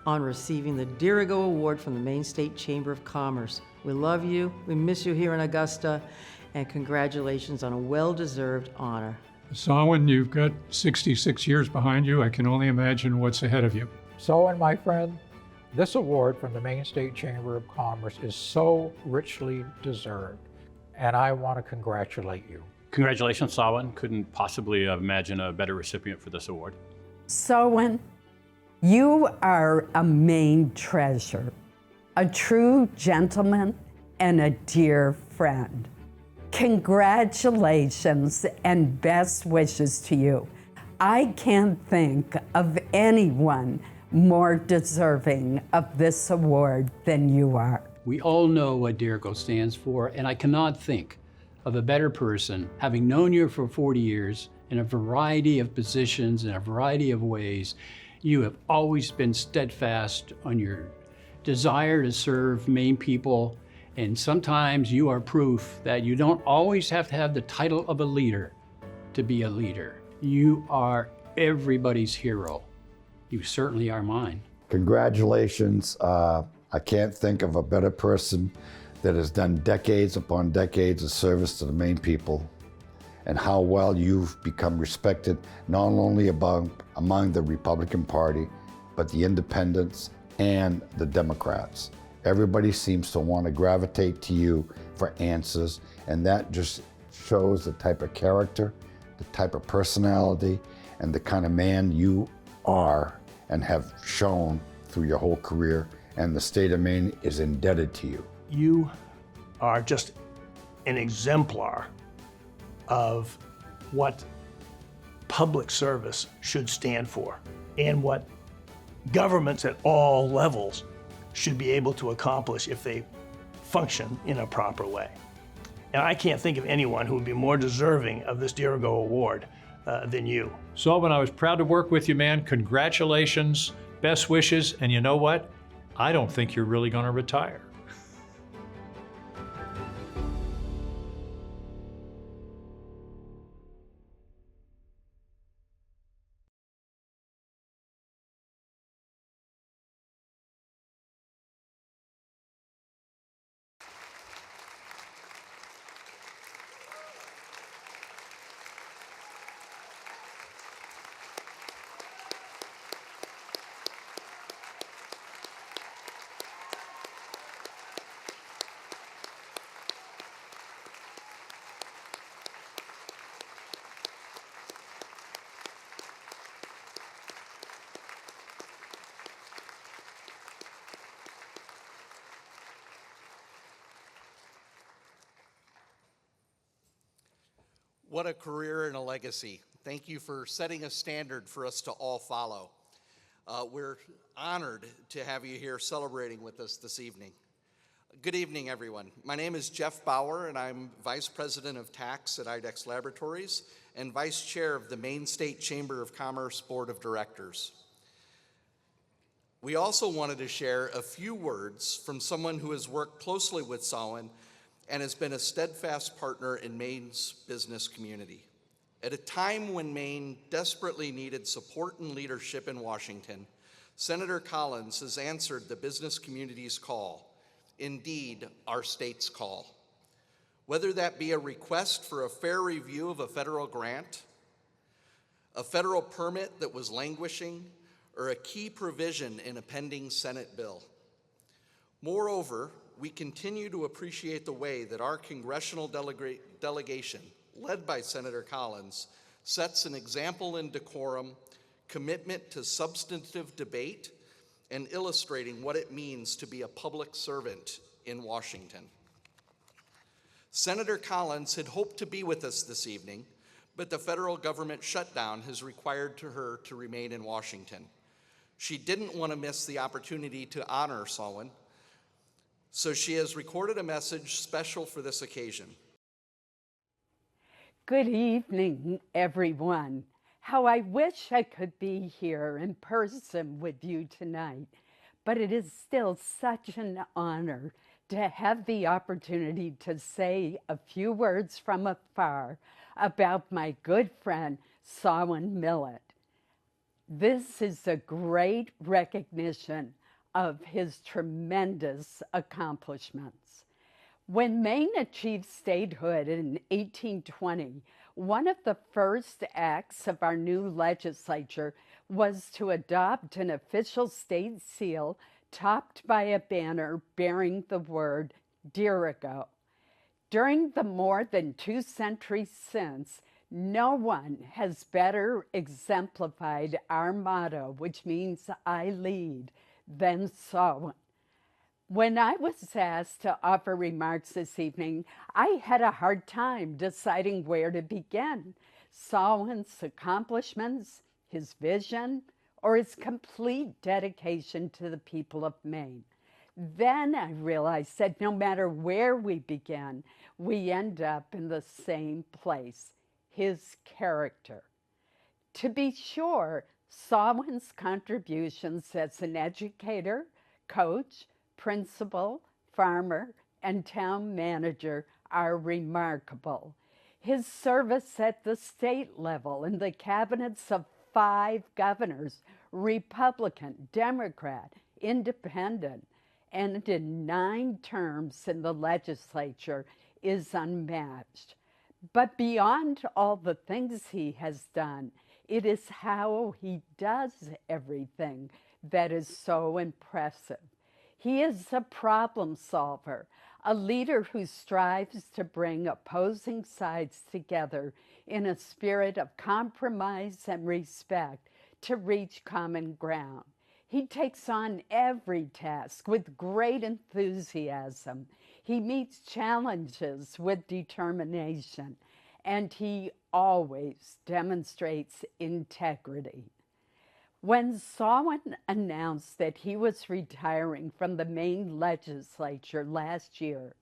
on receiving the Dirigo Award from the Maine State Chamber of Commerce. We love you, we miss you here in Augusta, and congratulations on a well-deserved honor. Sawin, you've got 66 years behind you. I can only imagine what's ahead of you. Sawin, my friend, this award from the Maine State Chamber of Commerce is so richly deserved, and I want to congratulate you. Congratulations, Sawin. Couldn't possibly imagine a better recipient for this award. Sawin, you are a Maine treasure, a true gentleman, and a dear friend. Congratulations and best wishes to you. I can't think of anyone more deserving of this award than you are. We all know what Dirigo stands for, and I cannot think of a better person, having known you for 40 years in a variety of positions, in a variety of ways. You have always been steadfast on your desire to serve Maine people, and sometimes you are proof that you don't always have to have the title of a leader to be a leader. You are everybody's hero. You certainly are mine. Congratulations. I can't think of a better person that has done decades upon decades of service to the Maine people, and how well you've become respected not only among the Republican Party, but the independents and the Democrats. Everybody seems to want to gravitate to you for answers, and that just shows the type of character, the type of personality, and the kind of man you are and have shown through your whole career, and the state of Maine is indebted to you. You are just an exemplar of what public service should stand for and what governments at all levels should be able to accomplish if they function in a proper way. And I can't think of anyone who would be more deserving of this Dirigo Award than you. Sawin, I was proud to work with you, man. Congratulations, best wishes, and you know what? I don't think you're really going to retire. What a career and a legacy. Thank you for setting a standard for us to all follow. We're honored to have you here celebrating with us this evening. Good evening, everyone. My name is Jeff Bauer, and I'm Vice President of Tax at IDEX Laboratories and Vice Chair of the Maine State Chamber of Commerce Board of Directors. We also wanted to share a few words from someone who has worked closely with Sawin and has been a steadfast partner in Maine's business community. At a time when Maine desperately needed support and leadership in Washington, Senator Collins has answered the business community's call, indeed, our state's call. Whether that be a request for a fair review of a federal grant, a federal permit that was languishing, or a key provision in a pending Senate bill. Moreover, we continue to appreciate the way that our congressional delegation, led by Senator Collins, sets an example in decorum, commitment to substantive debate, and illustrating what it means to be a public servant in Washington. Senator Collins had hoped to be with us this evening, but the federal government shutdown has required her to remain in Washington. She didn't want to miss the opportunity to honor Sawin, so she has recorded a message special for this occasion. Good evening, everyone. How I wish I could be here in person with you tonight, but it is still such an honor to have the opportunity to say a few words from afar about my good friend, Sawin Millett. This is a great recognition of his tremendous accomplishments. When Maine achieved statehood in 1820, one of the first acts of our new legislature was to adopt an official state seal topped by a banner bearing the word Dirigo. During the more than 2 centuries since, no one has better exemplified our motto, which means I lead, than Sawin. When I was asked to offer remarks this evening, I had a hard time deciding where to begin. Sawin's accomplishments, his vision, or his complete dedication to the people of Maine. Then I realized that no matter where we begin, we end up in the same place, his character. To be sure, Sawin's contributions as an educator, coach, principal, farmer, and town manager are remarkable. His service at the state level in the cabinets of 5 governors, Republican, Democrat, Independent, and in 9 terms in the legislature is unmatched. But beyond all the things he has done, it is how he does everything that is so impressive. He is a problem solver, a leader who strives to bring opposing sides together in a spirit of compromise and respect to reach common ground. He takes on every task with great enthusiasm. He meets challenges with determination, and he always demonstrates integrity. When Sawin announced that he was retiring from the Maine legislature last year,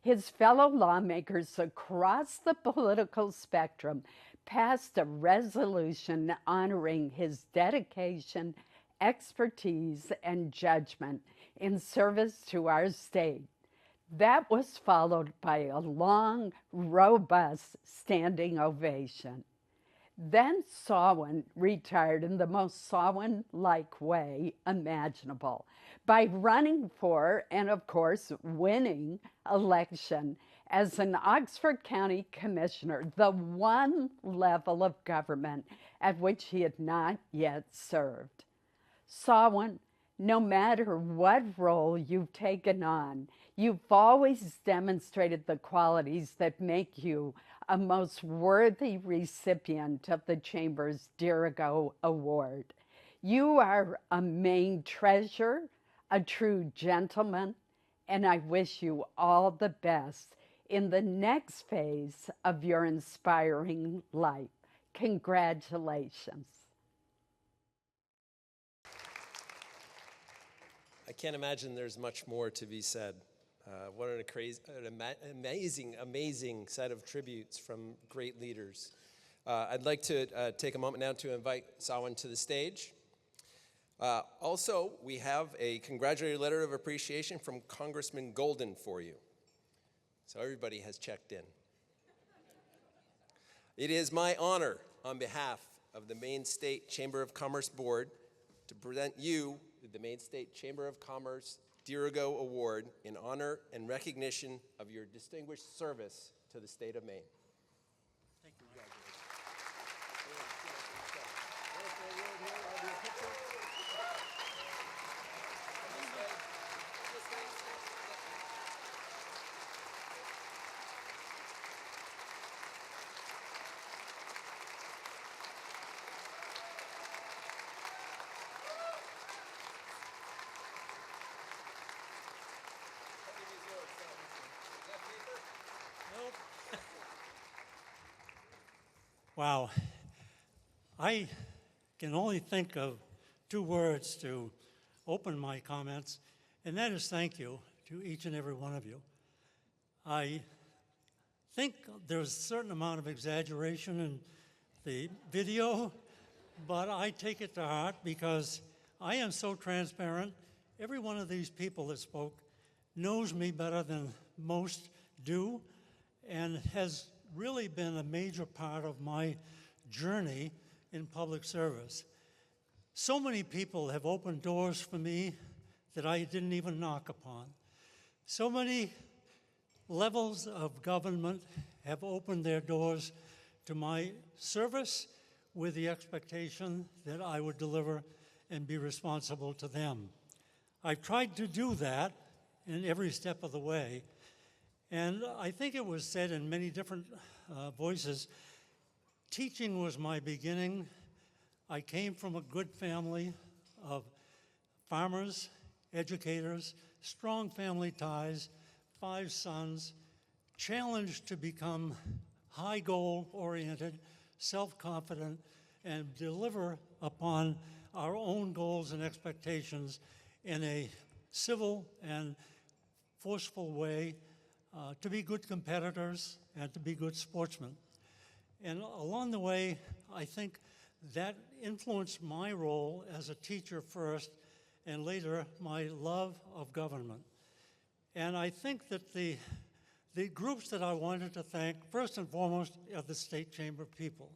his fellow lawmakers across the political spectrum passed a resolution honoring his dedication, expertise, and judgment in service to our state. That was followed by a long, robust standing ovation. Then Sawin retired in the most Sawin-like way imaginable by running for, and of course winning, election as an Oxford County Commissioner, the one level of government at which he had not yet served. Sawin, no matter what role you've taken on, you've always demonstrated the qualities that make you a most worthy recipient of the Chamber's Dirigo Award. You are a Maine treasure, a true gentleman, and I wish you all the best in the next phase of your inspiring life. Congratulations. I can't imagine there's much more to be said. What an amazing set of tributes from great leaders. I'd like to take a moment now to invite Sawin to the stage. Also, we have a congratulatory letter of appreciation from Congressman Golden for you. So everybody has checked in. It is my honor on behalf of the Maine State Chamber of Commerce Board to present you with the Maine State Chamber of Commerce Dirigo Award in honor and recognition of your distinguished service to the state of Maine. Thank you. Wow. I can only think of two words to open my comments, and that is thank you to each and every one of you. I think there's a certain amount of exaggeration in the video, but I take it to heart because I am so transparent. Every one of these people that spoke knows me better than most do and has really been a major part of my journey in public service. So many people have opened doors for me that I didn't even knock upon. So many levels of government have opened their doors to my service with the expectation that I would deliver and be responsible to them. I've tried to do that in every step of the way. And I think it was said in many different voices, teaching was my beginning. I came from a good family of farmers, educators, strong family ties, 5 sons, challenged to become high goal-oriented, self-confident, and deliver upon our own goals and expectations in a civil and forceful way, to be good competitors and to be good sportsmen. And along the way, I think that influenced my role as a teacher first, and later my love of government. And I think that the groups that I wanted to thank, first and foremost, are the State Chamber people.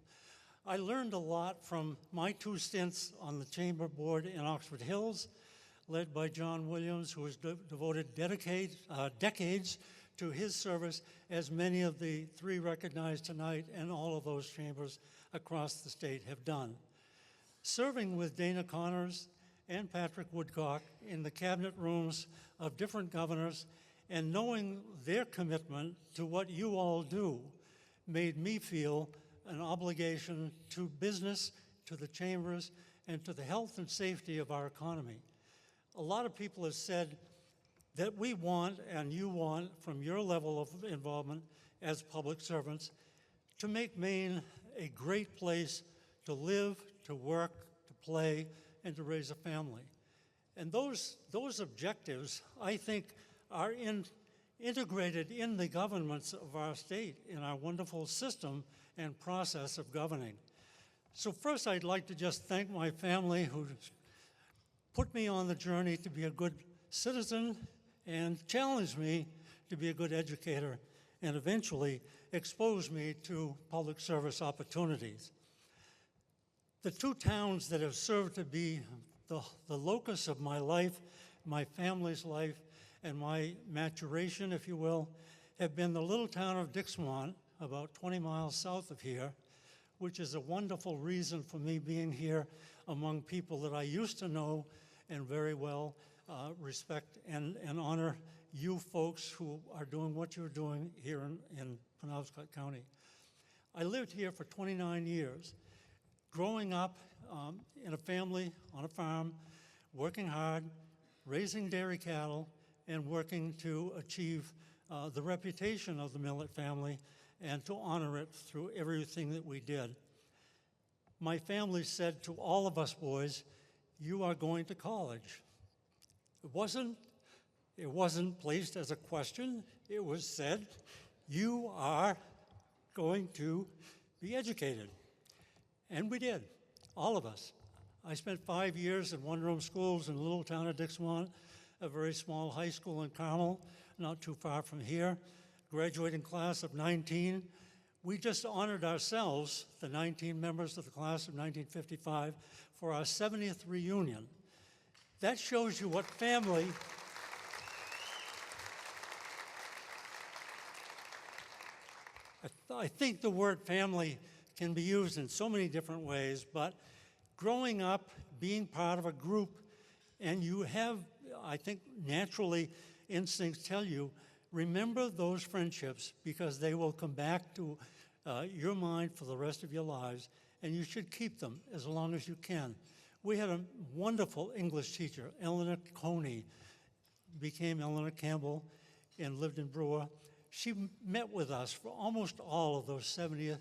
I learned a lot from my 2 stints on the Chamber Board in Oxford Hills, led by John Williams, who has devoted decades to his service, as many of the 3 recognized tonight and all of those chambers across the state have done. Serving with Dana Connors and Patrick Woodcock in the cabinet rooms of different governors and knowing their commitment to what you all do made me feel an obligation to business, to the chambers, and to the health and safety of our economy. A lot of people have said that we want, and you want, from your level of involvement as public servants, to make Maine a great place to live, to work, to play, and to raise a family. And those objectives, I think, are integrated in the governments of our state, in our wonderful system and process of governing. So first, I'd like to just thank my family who put me on the journey to be a good citizen and challenged me to be a good educator and eventually exposed me to public service opportunities. The 2 towns that have served to be the locus of my life, my family's life, and my maturation, if you will, have been the little town of Dixmont, about 20 miles south of here, which is a wonderful reason for me being here among people that I used to know and very well respect and honor you folks who are doing what you're doing here in Penobscot County. I lived here for 29 years, growing up in a family on a farm, working hard, raising dairy cattle, and working to achieve the reputation of the Millett family and to honor it through everything that we did. My family said to all of us boys, "You are going to college." It wasn't It wasn't placed as a question. It was said, you are going to be educated. And we did, all of us. I spent 5 years in one-room schools in the little town of Dixmont, a very small high school in Carmel, not too far from here, graduating class of 19. We just honored ourselves, the 19 members of the class of 1955, for our 70th reunion. That shows you what family I think the word family can be used in so many different ways, but growing up, being part of a group, and you have, I think, naturally instincts tell you, remember those friendships because they will come back to your mind for the rest of your lives, and you should keep them as long as you can. We had a wonderful English teacher, Eleanor Coney, became Eleanor Campbell and lived in Brewer. She met with us for almost all of those 70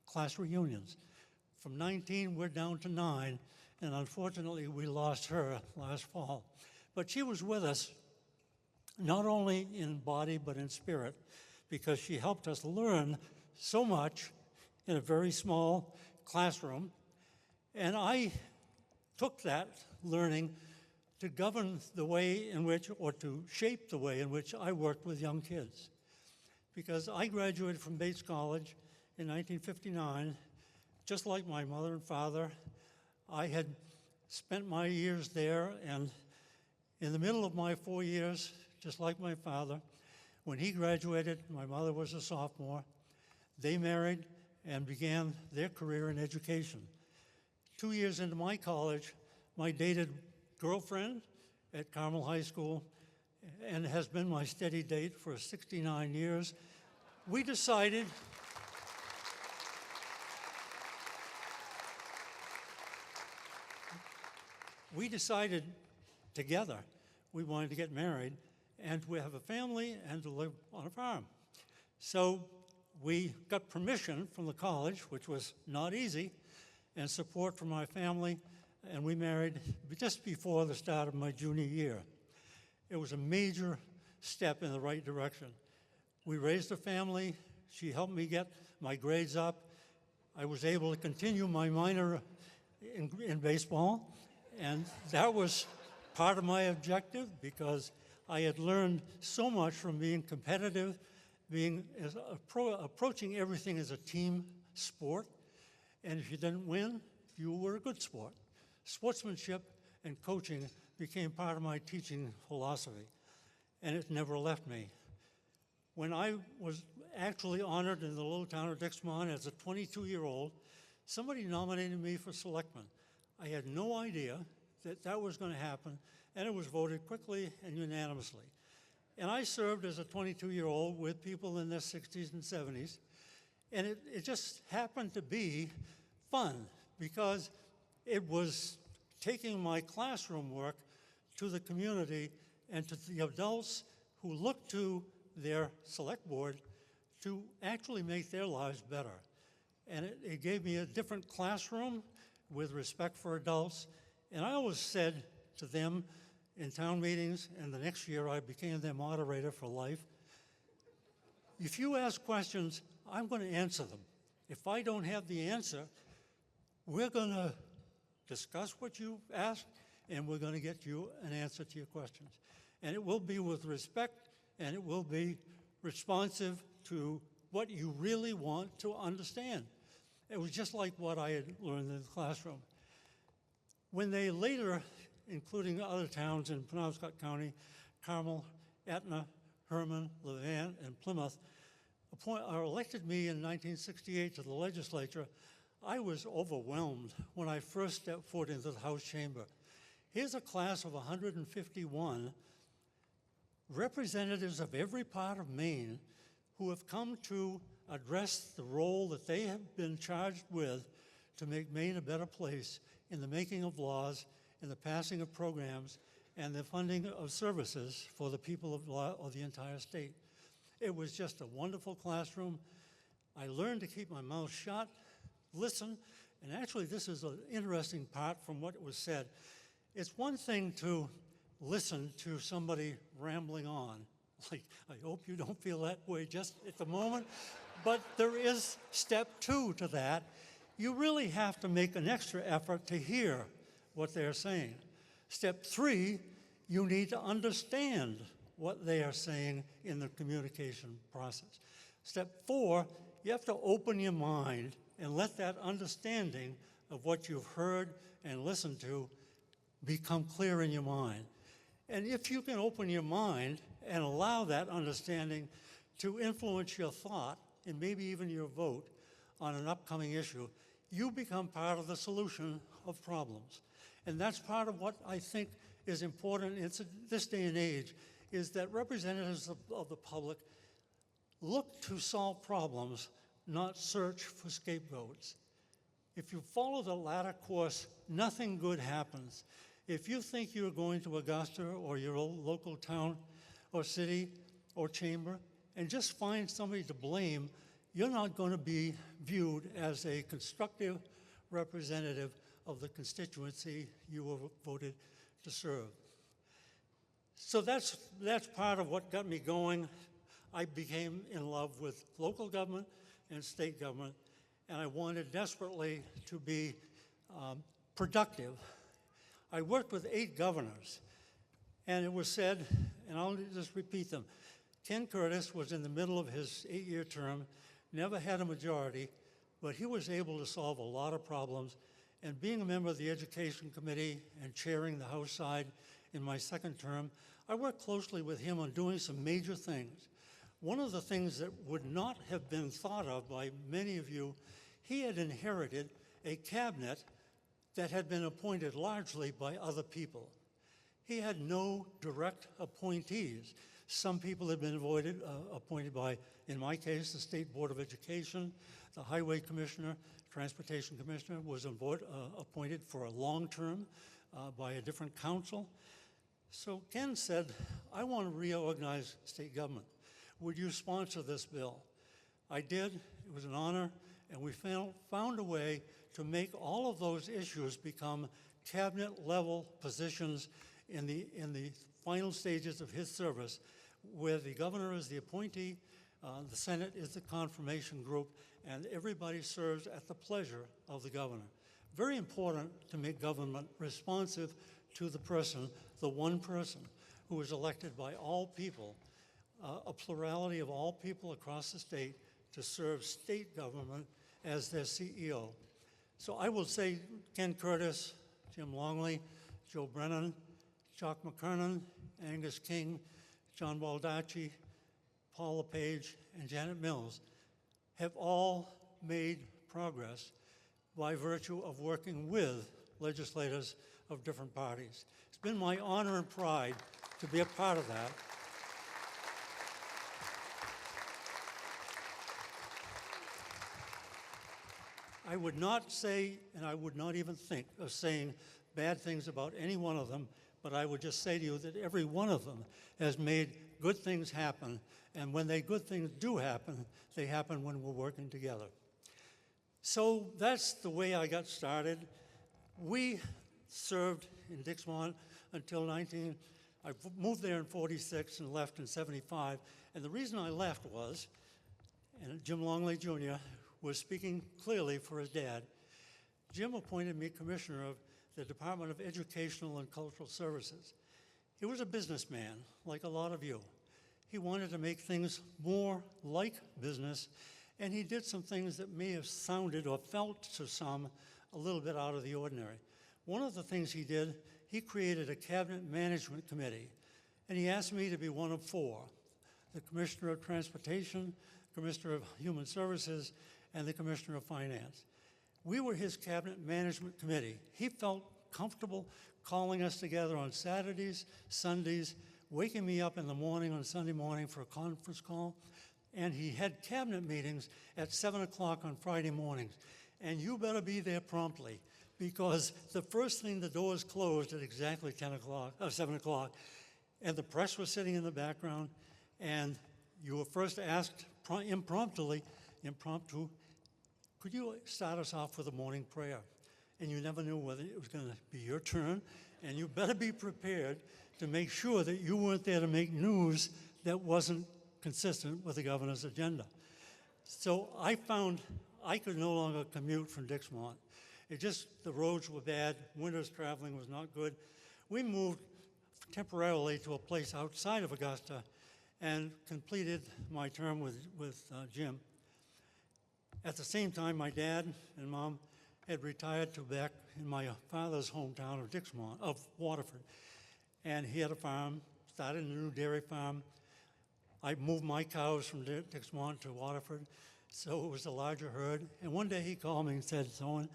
class reunions. From 19, we're down to 9, and unfortunately, we lost her last fall. But she was with us not only in body, but in spirit, because she helped us learn so much in a very small classroom. And I took that learning to govern the way in which, or to shape the way in which I worked with young kids. Because I graduated from Bates College in 1959, just like my mother and father. I had spent my years there, and in the middle of my 4 years, just like my father, when he graduated, my mother was a sophomore. They married and began their career in education. 2 years into my college, my dated girlfriend at Carmel High School, and has been my steady date for 69 years, we decided together we wanted to get married and to have a family and to live on a farm. So we got permission from the college, which was not easy, and support from my family, and we married just before the start of my junior year. It was a major step in the right direction. We raised a family. She helped me get my grades up. I was able to continue my minor in baseball, and that was part of my objective because I had learned so much from being competitive, approaching everything as a team sport, and if you didn't win, you were a good sport. Sportsmanship and coaching became part of my teaching philosophy, and it never left me. When I was actually honored in the little town of Dixmont as a 22-year-old, somebody nominated me for selectman. I had no idea that that was going to happen, and it was voted quickly and unanimously. And I served as a 22-year-old with people in their 60s and 70s, and it just happened to be fun because it was taking my classroom work to the community and to the adults who looked to their select board to actually make their lives better. And it gave me a different classroom with respect for adults. And I always said to them in town meetings, and the next year I became their moderator for life, if you ask questions, I'm going to answer them. If I don't have the answer, we're going to discuss what you asked, and we're going to get you an answer to your questions. And it will be with respect, and it will be responsive to what you really want to understand. It was just like what I had learned in the classroom. When they later, including other towns in Penobscot County, Carmel, Etna, Herman, Levant, and Plymouth, elected me in 1968 to the legislature, I was overwhelmed when I first stepped foot into the House chamber. Here's a class of 151 representatives of every part of Maine who have come to address the role that they have been charged with to make Maine a better place in the making of laws, in the passing of programs, and the funding of services for the people of the entire state. It was just a wonderful classroom. I learned to keep my mouth shut, listen, and actually this is an interesting part from what was said. It's one thing to listen to somebody rambling on. Like, I hope you don't feel that way just at the moment, but there is step 2 to that. You really have to make an extra effort to hear what they're saying. Step 3, you need to understand what they are saying in the communication process. Step 4, you have to open your mind and let that understanding of what you've heard and listened to become clear in your mind. And if you can open your mind and allow that understanding to influence your thought and maybe even your vote on an upcoming issue, you become part of the solution of problems. And that's part of what I think is important in this day and age, is that representatives of the public look to solve problems, not search for scapegoats. If you follow the latter course, nothing good happens. If you think you're going to Augusta or your local town or city or chamber and just find somebody to blame, you're not going to be viewed as a constructive representative of the constituency you were voted to serve. So that's part of what got me going. I became in love with local government and state government, and I wanted desperately to be productive. I worked with 8 governors, and it was said, and I'll just repeat them, Ken Curtis was in the middle of his 8-year term, never had a majority, but he was able to solve a lot of problems. And being a member of the Education Committee and chairing the House side in my 2nd term, I worked closely with him on doing some major things. One of the things that would not have been thought of by many of you, he had inherited a cabinet that had been appointed largely by other people. He had no direct appointees. Some people had been appointed by, in my case, the State Board of Education, the Highway Commissioner, Transportation Commissioner was appointed for a long term by a different council. So Ken said, I want to reorganize state government. Would you sponsor this bill? I did. It was an honor, and we found a way to make all of those issues become cabinet-level positions in the final stages of his service, where the governor is the appointee, the Senate is the confirmation group, and everybody serves at the pleasure of the governor. Very important to make government responsive to the person, the one person who is elected by all people, a plurality of all people across the state to serve state government as their CEO. So I will say Ken Curtis, Jim Longley, Joe Brennan, Chuck McKernan, Angus King, John Baldacci, Paul LePage, and Janet Mills have all made progress by virtue of working with legislators of different parties. It's been my honor and pride to be a part of that. I would not say, and I would not even think of saying bad things about any one of them, but I would just say to you that every one of them has made good things happen, and when good things do happen, they happen when we're working together. So that's the way I got started. We served in Dixmont until I moved there in 46 and left in 75, and the reason I left was, and Jim Longley Jr. was speaking clearly for his dad, Jim appointed me commissioner of the Department of Educational and Cultural Services. He was a businessman, like a lot of you. He wanted to make things more like business, and he did some things that may have sounded or felt to some a little bit out of the ordinary. One of the things he did, he created a cabinet management committee, and he asked me to be one of 4, the Commissioner of Transportation, Commissioner of Human Services, and the Commissioner of Finance. We were his cabinet management committee. He felt comfortable calling us together on Saturdays, Sundays, waking me up in the morning on Sunday morning for a conference call, and he had cabinet meetings at 7 o'clock on Friday mornings. And you better be there promptly, because the first thing, the doors closed at exactly 7 o'clock, and the press was sitting in the background, and you were first asked impromptu, could you start us off with a morning prayer? And you never knew whether it was going to be your turn, and you better be prepared to make sure that you weren't there to make news that wasn't consistent with the governor's agenda. So I found I could no longer commute from Dixmont. The roads were bad, winters traveling was not good. We moved temporarily to a place outside of Augusta and completed my term with Jim. At the same time, my dad and mom had retired to back in my father's hometown of Waterford. And he had a farm, started a new dairy farm. I moved my cows from Dixmont to Waterford, so it was a larger herd. And one day he called me and said, Sawin,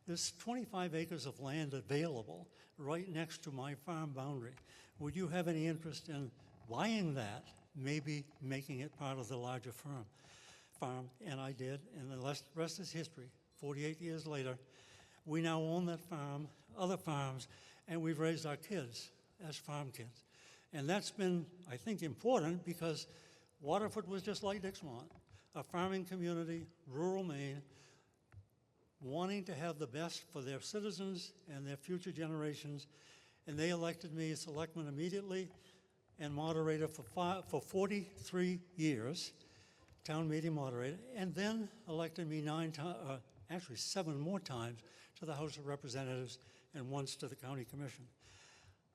there's 25 acres of land available right next to my farm boundary. Would you have any interest in buying that, maybe making it part of the larger farm? And I did, and the rest is history. 48 years later, we now own that farm, other farms, and we've raised our kids as farm kids. And that's been, I think, important because Waterford was just like Dixmont, a farming community, rural Maine, wanting to have the best for their citizens and their future generations. And they elected me as selectman immediately and moderator for 43 years. Town meeting moderator, and then elected me 7 more times to the House of Representatives and once to the County Commission.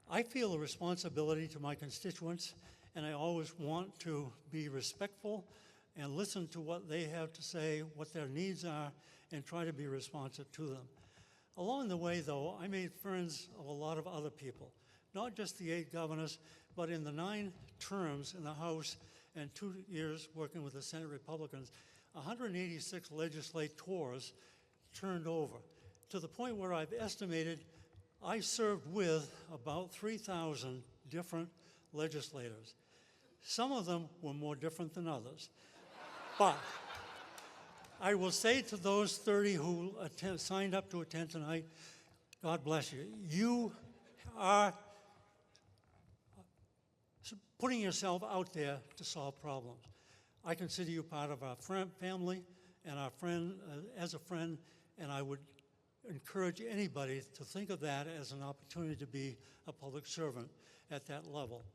I feel a responsibility to my constituents, and I always want to be respectful and listen to what they have to say, what their needs are, and try to be responsive to them. Along the way, though, I made friends of a lot of other people, not just the 8 governors, but in the 9 terms in the House and 2 years working with the Senate Republicans, 186 legislators turned over, to the point where I've estimated I served with about 3,000 different legislators. Some of them were more different than others. But I will say to those 30 who signed up to attend tonight, God bless you. You are putting yourself out there to solve problems. I consider you part of our family and our friend, as a friend, and I would encourage anybody to think of that as an opportunity to be a public servant at that level.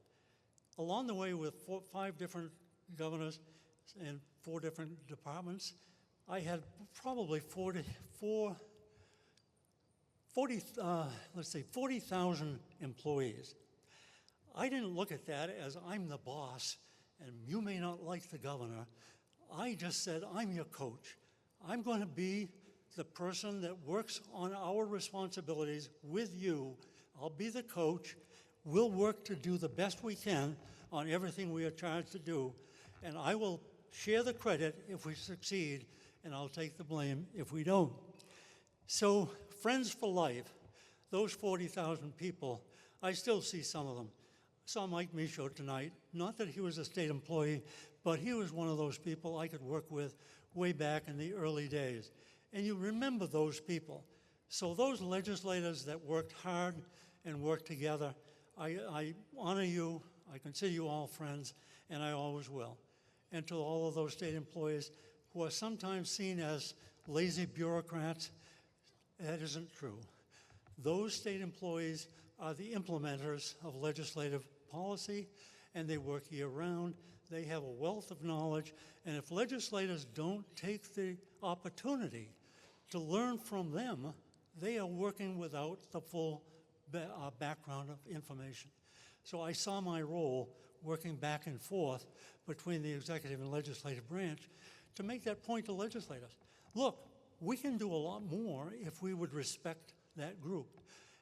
Along the way with 5 different governors and 4 different departments, I had probably 40,000 employees. I didn't look at that as I'm the boss and you may not like the governor. I just said, I'm your coach. I'm going to be the person that works on our responsibilities with you. I'll be the coach. We'll work to do the best we can on everything we are charged to do. And I will share the credit if we succeed, and I'll take the blame if we don't. So, friends for life, those 40,000 people, I still see some of them. Saw Mike Michaud tonight. Not that he was a state employee, but he was one of those people I could work with way back in the early days. And you remember those people. So those legislators that worked hard and worked together, I honor you, I consider you all friends, and I always will. And to all of those state employees who are sometimes seen as lazy bureaucrats, that isn't true. Those state employees are the implementers of legislative policy, and they work year-round. They have a wealth of knowledge, and if legislators don't take the opportunity to learn from them, they are working without the full background of information. So I saw my role working back and forth between the executive and legislative branch to make that point to legislators. Look, we can do a lot more if we would respect that group,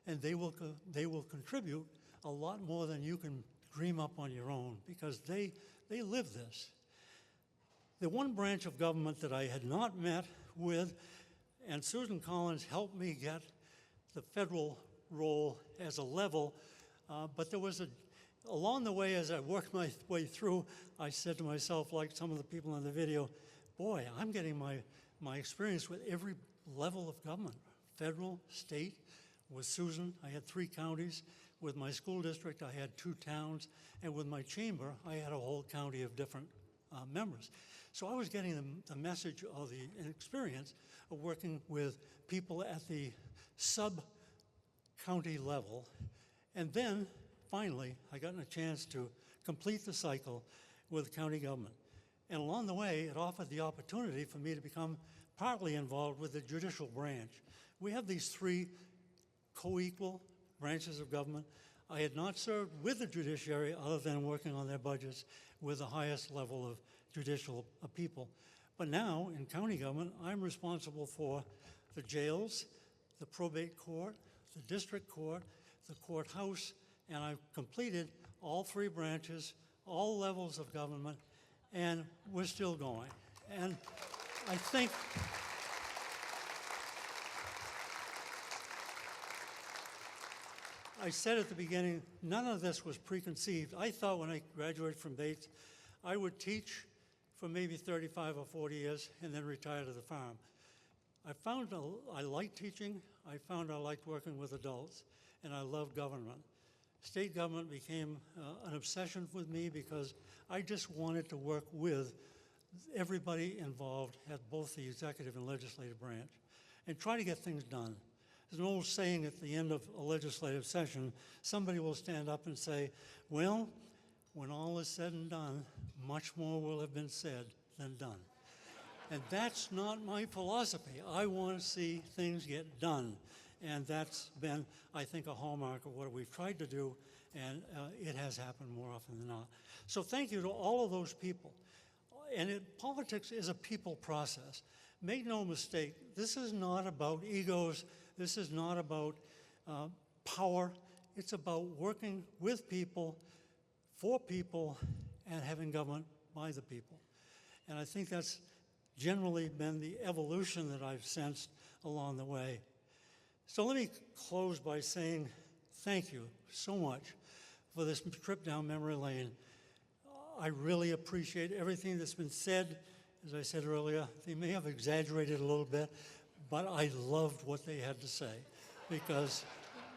and they will contribute a lot more than you can dream up on your own, because they live this. The one branch of government that I had not met with, and Susan Collins helped me get the federal role as a level, but there was along the way as I worked my way through, I said to myself, like some of the people in the video, boy, I'm getting my experience with every level of government, federal, state. With Susan, I had 3 counties. With my school district, I had 2 towns. And with my chamber, I had a whole county of different members. So I was getting the message of the experience of working with people at the sub-county level. And then finally, I got a chance to complete the cycle with county government. And along the way, it offered the opportunity for me to become partly involved with the judicial branch. We have these three co-equal branches of government. I had not served with the judiciary other than working on their budgets with the highest level of judicial people. But now, in county government, I'm responsible for the jails, the probate court, the district court, the courthouse, and I've completed all three branches, all levels of government, and we're still going. And I think I said at the beginning, none of this was preconceived. I thought when I graduated from Bates, I would teach for maybe 35 or 40 years and then retire to the farm. I found I liked teaching, I found I liked working with adults, and I loved government. State government became an obsession with me because I just wanted to work with everybody involved at both the executive and legislative branch and try to get things done. There's an old saying at the end of a legislative session, somebody will stand up and say, well, when all is said and done, much more will have been said than done. And that's not my philosophy. I want to see things get done. And that's been, I think, a hallmark of what we've tried to do, and it has happened more often than not. So thank you to all of those people. And politics is a people process. Make no mistake, this is not about egos. This is not about power. It's about working with people, for people, and having government by the people. And I think that's generally been the evolution that I've sensed along the way. So let me close by saying thank you so much for this trip down memory lane. I really appreciate everything that's been said. As I said earlier, they may have exaggerated a little bit, but I loved what they had to say because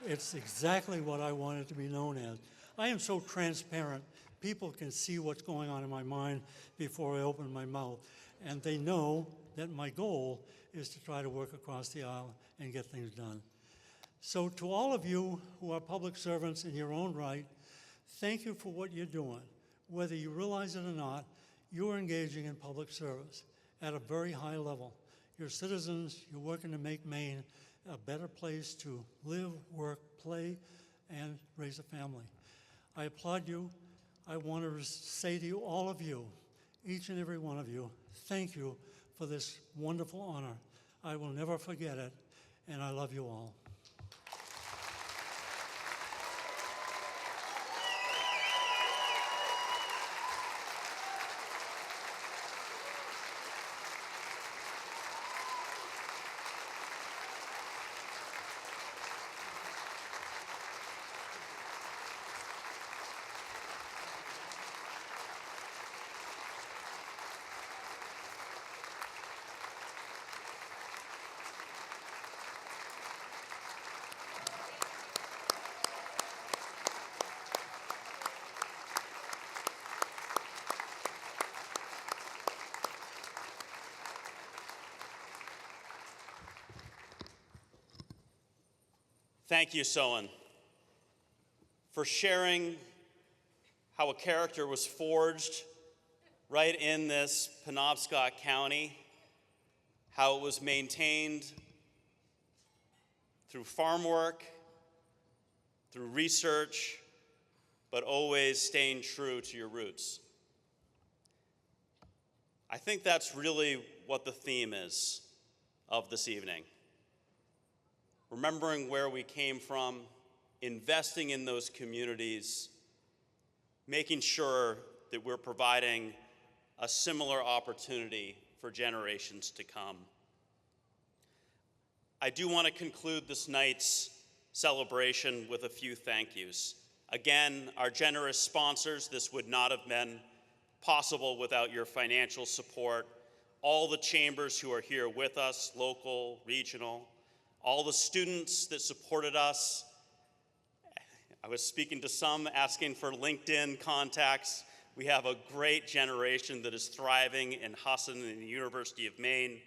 it's exactly what I wanted to be known as. I am so transparent. People can see what's going on in my mind before I open my mouth. And they know that my goal is to try to work across the aisle and get things done. So to all of you who are public servants in your own right, thank you for what you're doing. Whether you realize it or not, you are engaging in public service at a very high level. You're citizens, you're working to make Maine a better place to live, work, play, and raise a family. I applaud you. I want to say to you, all of you, each and every one of you, thank you for this wonderful honor. I will never forget it, and I love you all. Thank you, Sawin, for sharing how a character was forged right in this Penobscot County, how it was maintained through farm work, through research, but always staying true to your roots. I think that's really what the theme is of this evening. Remembering where we came from, investing in those communities, making sure that we're providing a similar opportunity for generations to come. I do want to conclude this night's celebration with a few thank yous. Again, our generous sponsors, this would not have been possible without your financial support. All the chambers who are here with us, local, regional, all the students that supported us. I was speaking to some asking for LinkedIn contacts. We have a great generation that is thriving in Husson and the University of Maine.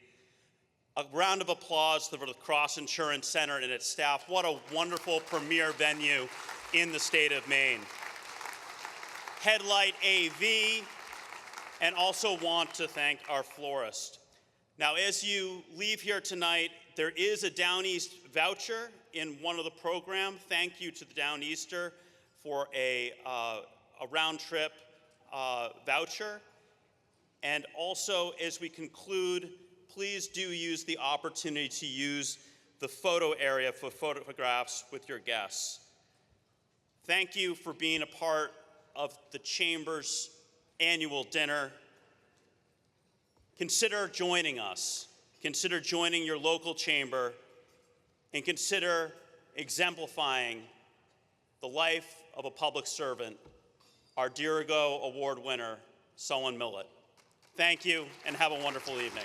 A round of applause for the Cross Insurance Center and its staff. What a wonderful premier venue in the state of Maine. Headlight AV, and also want to thank our florist. Now, as you leave here tonight, there is a Down East voucher in one of the program. Thank you to the Down Easter for a round trip voucher. And also, as we conclude, please do use the opportunity to use the photo area for photographs with your guests. Thank you for being a part of the Chamber's annual dinner. Consider joining us. Consider joining your local chamber, and consider exemplifying the life of a public servant, our Dirigo Award winner, Sawin Millett. Thank you, and have a wonderful evening.